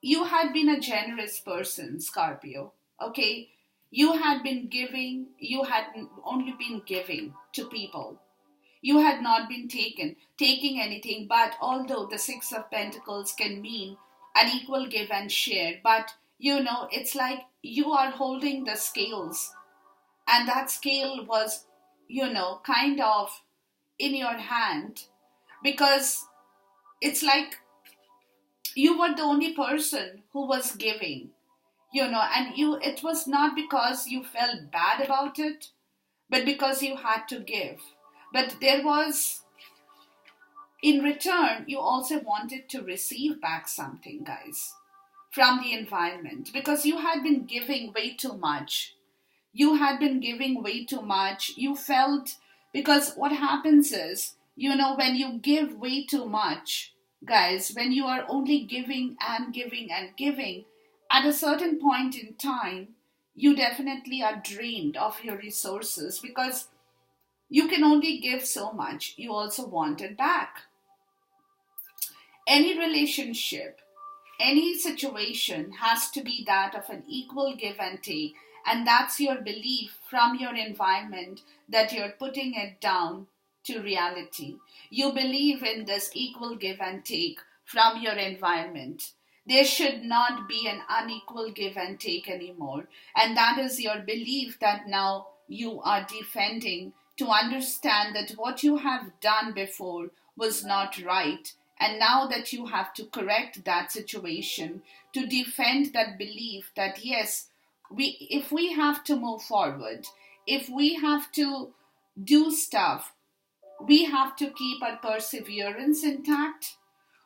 a generous person, Scorpio. Okay? You had been giving, you had only been giving to people. You had not been taking anything, but although the Six of Pentacles can mean an equal give and share, but it's like you are holding the scales. And that scale was, kind of in your hand, because it's like you were the only person who was giving, and it was not because you felt bad about it, but because you had to give. But there was, in return, you also wanted to receive back something, guys, from the environment, because you had been giving way too much. You had been giving way too much. You felt, because what happens is, when you give way too much, guys, when you are only giving and giving and giving, at a certain point in time, you definitely are drained of your resources, because you can only give so much. You also want it back. Any relationship, any situation has to be that of an equal give and take. And that's your belief from your environment that you're putting it down to reality. You believe in this equal give and take from your environment. There should not be an unequal give and take anymore. And that is your belief that now you are defending, to understand that what you have done before was not right. And now that you have to correct that situation, to defend that belief that yes, if we have to move forward, if we have to do stuff, we have to keep our perseverance intact.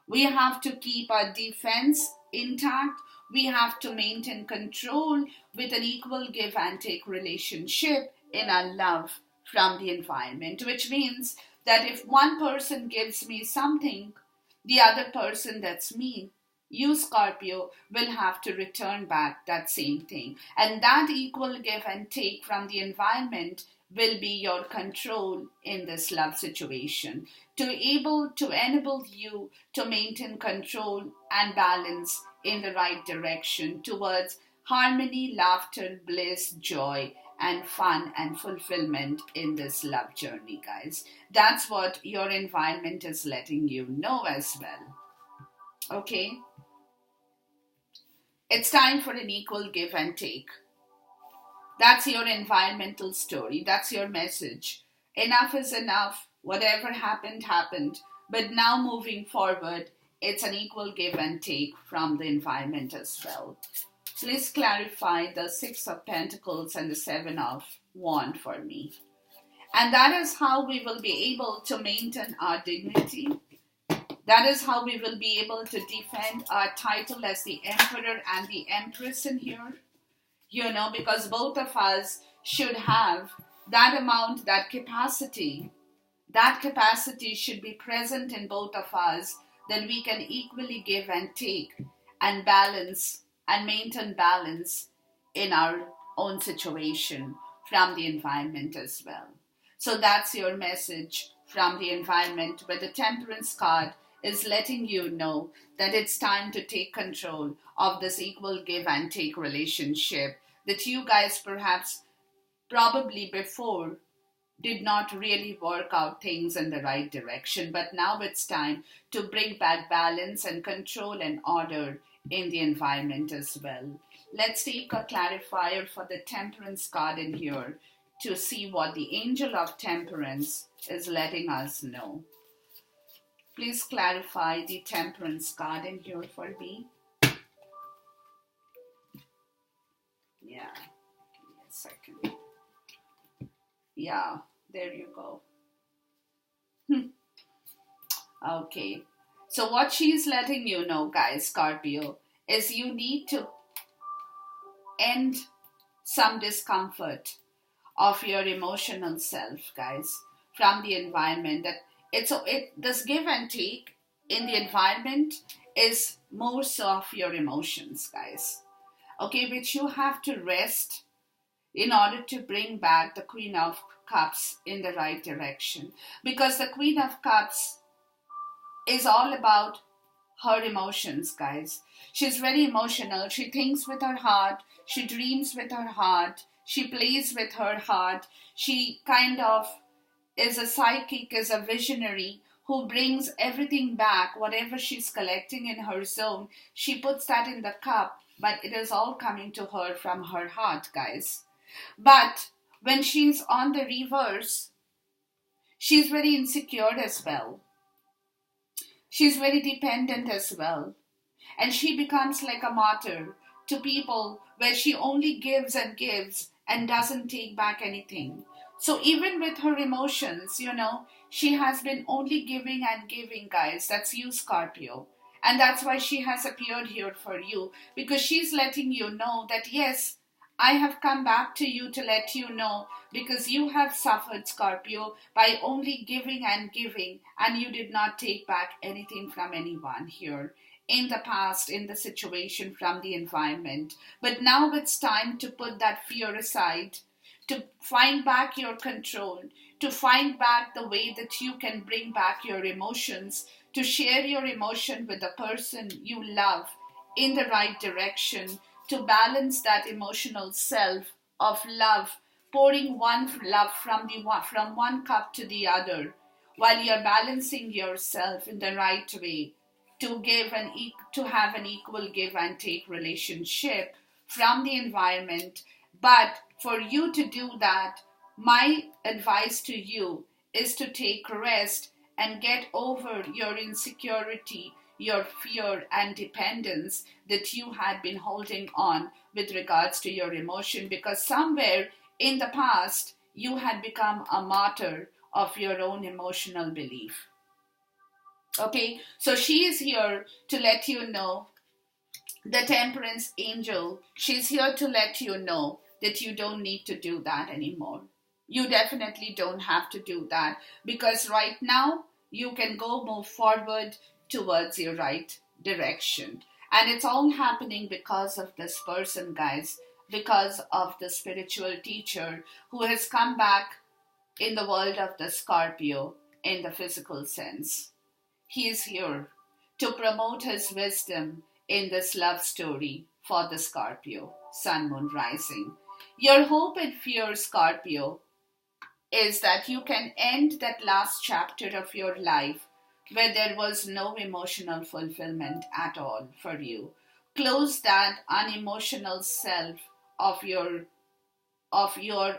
We have to keep our defense intact. we have to maintain control with an equal give and take relationship in our love from the environment, which means that if one person gives me something, the other person, that's me, you Scorpio, will have to return back that same thing. And that equal give and take from the environment will be your control in this love situation, to able to enable you to maintain control and balance in the right direction towards harmony, laughter, bliss, joy, and fun and fulfillment in this love journey, guys. That's what your environment is letting you know as well. Okay? It's time for an equal give and take. That's your environmental story. That's your message. Enough is enough. Whatever happened, happened. But now moving forward, it's an equal give and take from the environment as well. Please clarify the Six of Pentacles and the Seven of Wands for me. And that is how we will be able to maintain our dignity. That is how we will be able to defend our title as the Emperor and the Empress in here. Because both of us should have that amount, that capacity. That capacity should be present in both of us. Then we can equally give and take and balance and maintain balance in our own situation from the environment as well. So that's your message from the environment, where the Temperance card is letting you know that it's time to take control of this equal give and take relationship that you guys perhaps probably before did not really work out things in the right direction. But now it's time to bring back balance and control and order in the environment as well. Let's take a clarifier for the Temperance card in here to see what the Angel of Temperance is letting us know. Please clarify the Temperance card in here for me. Yeah, give me a second. Yeah, there you go. Okay, so what she's letting you know, guys, Scorpio, is you need to end some discomfort of your emotional self, guys, from the environment. This give and take in the environment is more so of your emotions, guys. Okay, which you have to rest in order to bring back the Queen of Cups in the right direction. Because the Queen of Cups is all about her emotions, guys. She's very emotional. She thinks with her heart. She dreams with her heart. She plays with her heart. She kind of is a psychic, is a visionary who brings everything back. Whatever she's collecting in her zone, she puts that in the cup. But it is all coming to her from her heart, guys. But when she's on the reverse, she's very insecure as well. She's very dependent as well. And she becomes like a martyr to people where she only gives and doesn't take back anything. So even with her emotions, she has been only giving and giving, guys. That's you, Scorpio. And that's why she has appeared here for you. Because she's letting you know that, yes, I have come back to you to let you know, because you have suffered, Scorpio, by only giving, and you did not take back anything from anyone here in the past, in the situation, from the environment. But now it's time to put that fear aside, to find back your control, to find back the way that you can bring back your emotions, to share your emotion with the person you love in the right direction, to balance that emotional self of love, pouring one love from one cup to the other, while you're balancing yourself in the right way, to have an equal give and take relationship from the environment. But for you to do that, my advice to you is to take rest and get over your insecurity, your fear and dependence that you had been holding on with regards to your emotion, because somewhere in the past you had become a martyr of your own emotional belief. Okay, so she is here to let you know The temperance angel, she's here to let you know that you don't need to do that anymore. You definitely don't have to do that, because right now you can go move forward towards your right direction. And it's all happening because of this person, guys, because of the spiritual teacher who has come back in the world of the Scorpio in the physical sense. He is here to promote his wisdom in this love story for the Scorpio, Sun Moon Rising. Your hope and fear, Scorpio, is that you can end that last chapter of your life where there was no emotional fulfillment at all for you. Close that unemotional self of your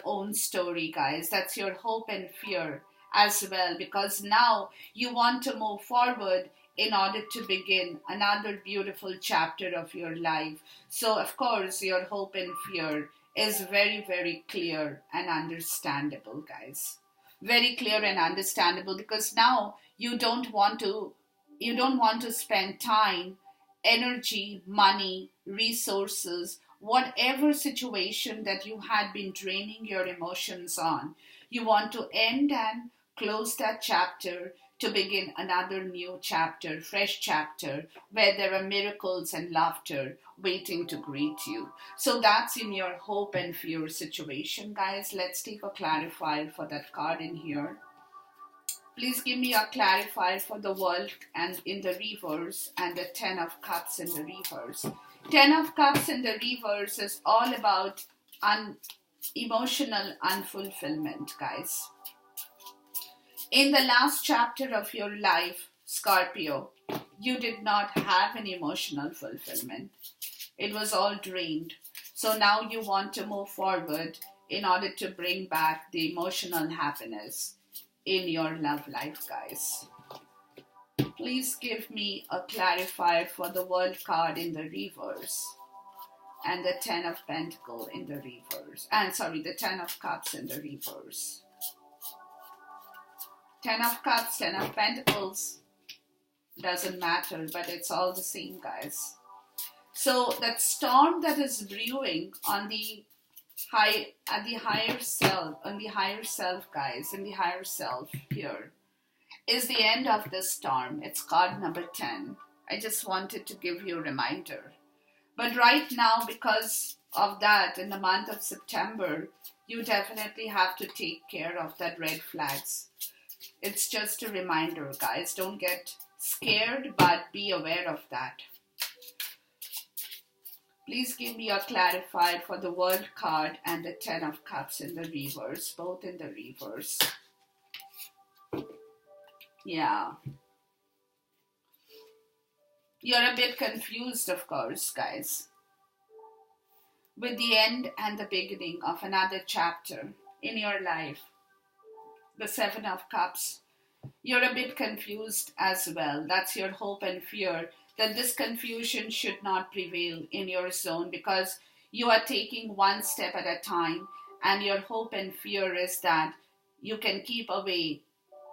own story, guys. That's your hope and fear as well, because now you want to move forward in order to begin another beautiful chapter of your life. So, of course, your hope and fear is very, very clear and understandable, guys. Very clear and understandable, because now you don't want to spend time, energy, money, resources, whatever situation that you had been draining your emotions on. You want to end and close that chapter to begin another new chapter, fresh chapter, where there are miracles and laughter waiting to greet you. So that's in your hope and fear situation, guys. Let's take a clarifier for that card in here. Please give me a clarifier for the world and in the reverse, and the Ten of Cups in the reverse. Ten of Cups in the reverse is all about emotional unfulfillment, guys. In the last chapter of your life, Scorpio, you did not have an emotional fulfillment. It was all drained. So now you want to move forward in order to bring back the emotional happiness in your love life, guys. Please give me a clarifier for the World card in the reverse and the Ten of Pentacles in the reverse. The Ten of Cups in the reverse. Ten of Cups, Ten of Pentacles, doesn't matter, but it's all the same, guys. So that storm that is brewing on the higher self, guys, in the higher self here, is the end of this storm. It's card number 10. I just wanted to give you a reminder. But right now, because of that, in the month of September, you definitely have to take care of that red flags. It's just a reminder, guys. Don't get scared, but be aware of that. Please give me a clarifier for the World card and the Ten of Cups in the reverse, both in the reverse. Yeah. You're a bit confused, of course, guys, with the end and the beginning of another chapter in your life. The Seven of Cups. You're a bit confused as well. That's your hope and fear, that this confusion should not prevail in your zone, because you are taking one step at a time, and your hope and fear is that you can keep away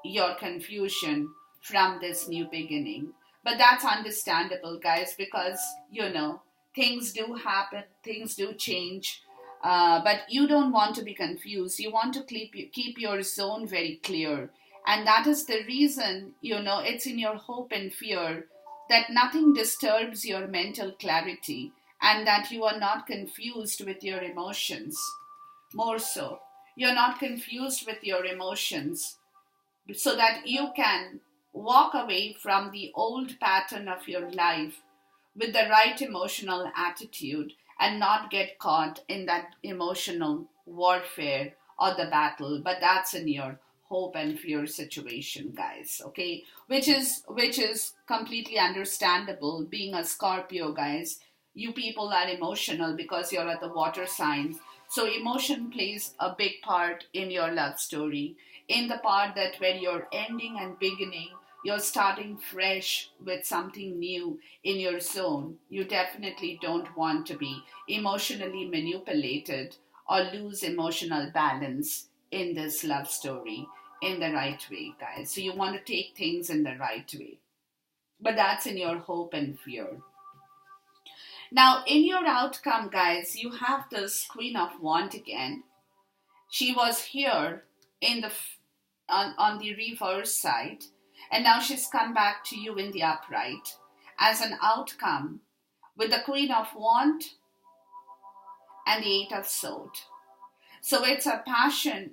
your confusion from this new beginning. But that's understandable, guys, because, things do happen, things do change. But you don't want to be confused. You want to keep your zone very clear. And that is the reason, it's in your hope and fear that nothing disturbs your mental clarity, and that you are not confused with your emotions. More so, you're not confused with your emotions, so that you can walk away from the old pattern of your life with the right emotional attitude and not get caught in that emotional warfare or the battle. But that's in your hope and fear situation, guys, okay, which is completely understandable. Being a Scorpio, guys, you people are emotional because you're at the water signs. So emotion plays a big part in your love story, in the part that when you're ending and beginning, you're starting fresh with something new in your zone. You definitely don't want to be emotionally manipulated or lose emotional balance in this love story in the right way, guys. So you want to take things in the right way. But that's in your hope and fear. Now, in your outcome, guys, you have this Queen of Wands again. She was here in the on the reverse side, and now she's come back to you in the upright as an outcome with the Queen of Wands and the Eight of Swords. So it's a passion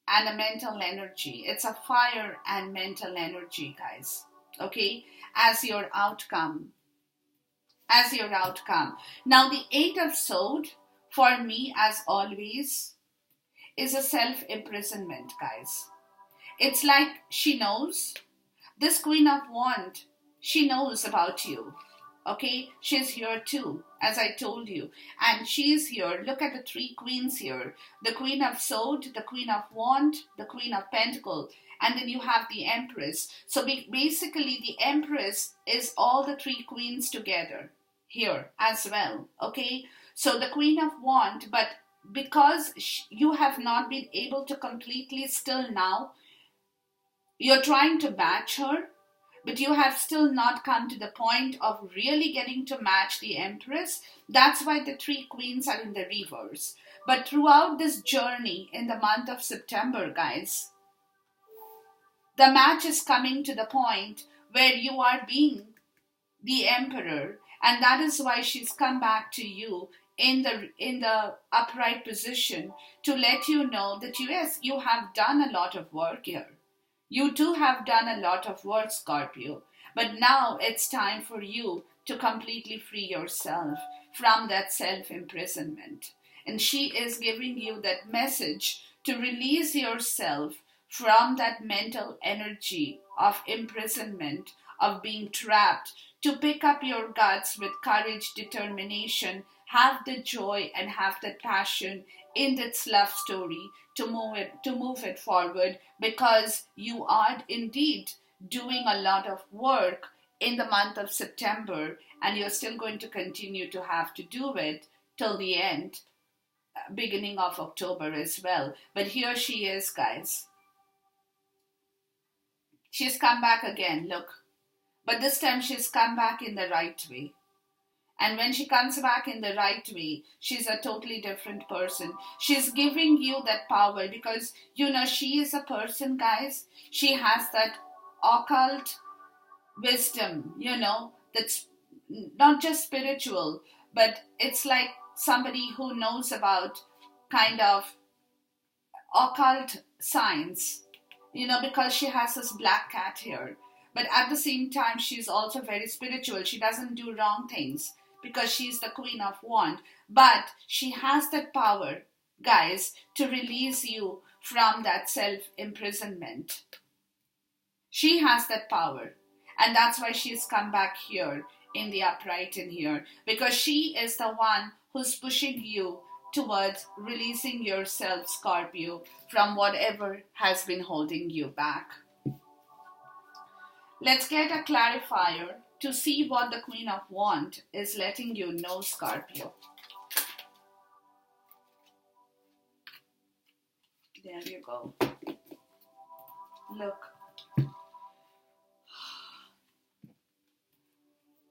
and a mental energy. It's a fire and mental energy, guys. Okay, as your outcome. As your outcome. Now, the Eight of Swords, for me, as always, is a self-imprisonment, guys. It's like she knows. This Queen of Wands, she knows about you. Okay, she's here too, as I told you. And she's here. Look at the three queens here. The Queen of Swords, the Queen of Wands, the Queen of Pentacles. And then you have the Empress. So basically the Empress is all the three queens together here as well. Okay, so the Queen of Wands, but because you have not been able to completely still now, you're trying to match her, but you have still not come to the point of really getting to match the Empress. That's why the three queens are in the reverse. But throughout this journey in the month of September, guys, the match is coming to the point where you are being the Emperor, and that is why she's come back to you in the upright position to let you know that yes, you have done a lot of work here. You too have done a lot of work, Scorpio, but now it's time for you to completely free yourself from that self-imprisonment. And she is giving you that message to release yourself from that mental energy of imprisonment, of being trapped, to pick up your guts with courage, determination, have the joy and have the passion in this love story to move it forward, because you are indeed doing a lot of work in the month of September, and you're still going to continue to have to do it till the end, beginning of October as well. But here she is, guys. She's come back again, look. But this time she's come back in the right way. And when she comes back in the right way, she's a totally different person. She's giving you that power because, she is a person, guys. She has that occult wisdom, that's not just spiritual, but it's like somebody who knows about kind of occult science, because she has this black cat here. But at the same time, she's also very spiritual. She doesn't do wrong things because she's the Queen of Wands. But she has that power, guys, to release you from that self-imprisonment. She has that power. And that's why she's come back here in the upright in here. Because she is the one who's pushing you towards releasing yourself, Scorpio, from whatever has been holding you back. Let's get a clarifier to see what the Queen of Wands is letting you know, Scorpio. There you go. Look.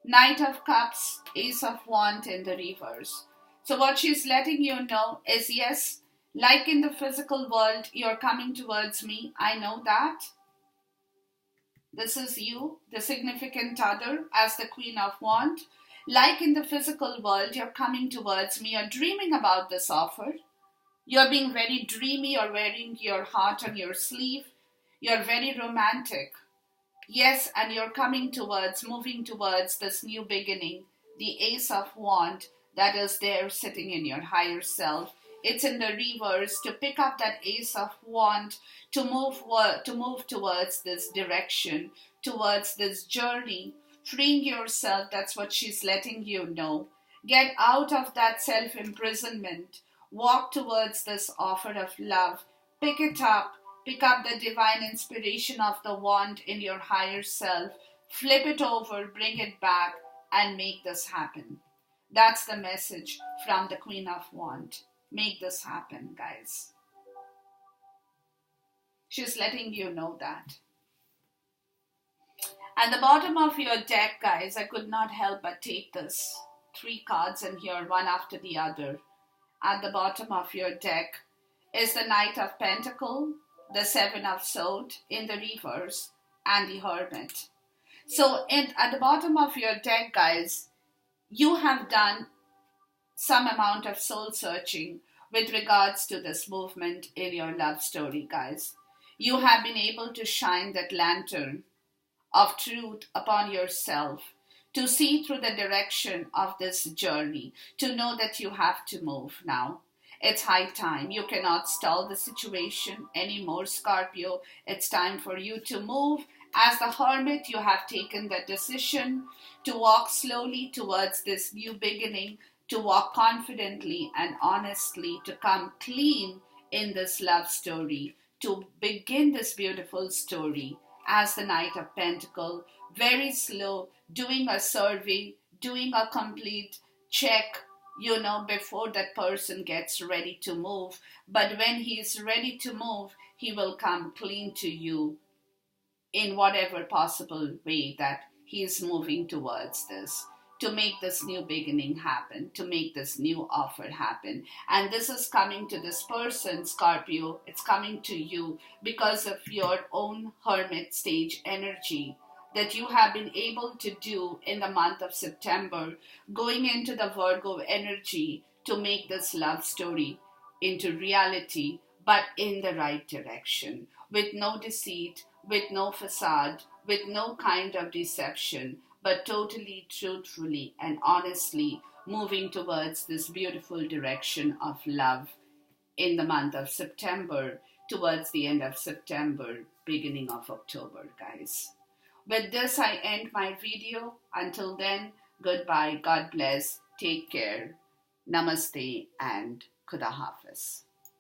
Knight of Cups, Ace of Wands in the reverse. So what she's letting you know is, yes, like in the physical world, you're coming towards me. I know that. This is you, the significant other, as the Queen of Wands. Like in the physical world, you're coming towards me. You're dreaming about this offer. You're being very dreamy. You're wearing your heart on your sleeve. You're very romantic. Yes, and you're moving towards this new beginning. The Ace of Wands that is there sitting in your higher self. It's in the reverse to pick up that Ace of Wands to move towards this direction, towards this journey, freeing yourself. That's what she's letting you know. Get out of that self-imprisonment. Walk towards this offer of love. Pick it up. Pick up the divine inspiration of the wand in your higher self. Flip it over, bring it back, and make this happen. That's the message from the Queen of Wands. Make this happen, guys. She's letting you know that. At the bottom of your deck, guys, I could not help but take this. three cards in here, one after the other. At the bottom of your deck is the Knight of Pentacle, the Seven of Swords in the reverse, and the Hermit. So at the bottom of your deck, guys, you have done some amount of soul searching with regards to this movement in your love story, guys. You have been able to shine that lantern of truth upon yourself, to see through the direction of this journey, to know that you have to move now. It's high time. You cannot stall the situation anymore, Scorpio. It's time for you to move. As the Hermit, you have taken the decision to walk slowly towards this new beginning, to walk confidently and honestly, to come clean in this love story, to begin this beautiful story as the Knight of Pentacle, very slow, doing a survey, doing a complete check, before that person gets ready to move. But when he is ready to move, he will come clean to you in whatever possible way that he is moving towards this, to make this new beginning happen, to make this new offer happen. And this is coming to this person, Scorpio. It's coming to you because of your own hermit stage energy that you have been able to do in the month of September, going into the Virgo energy to make this love story into reality, but in the right direction, with no deceit, with no facade, with no kind of deception, but totally truthfully and honestly moving towards this beautiful direction of love in the month of September, towards the end of September, beginning of October, guys. With this, I end my video. Until then, goodbye, God bless, take care, namaste, and Khuda Hafiz.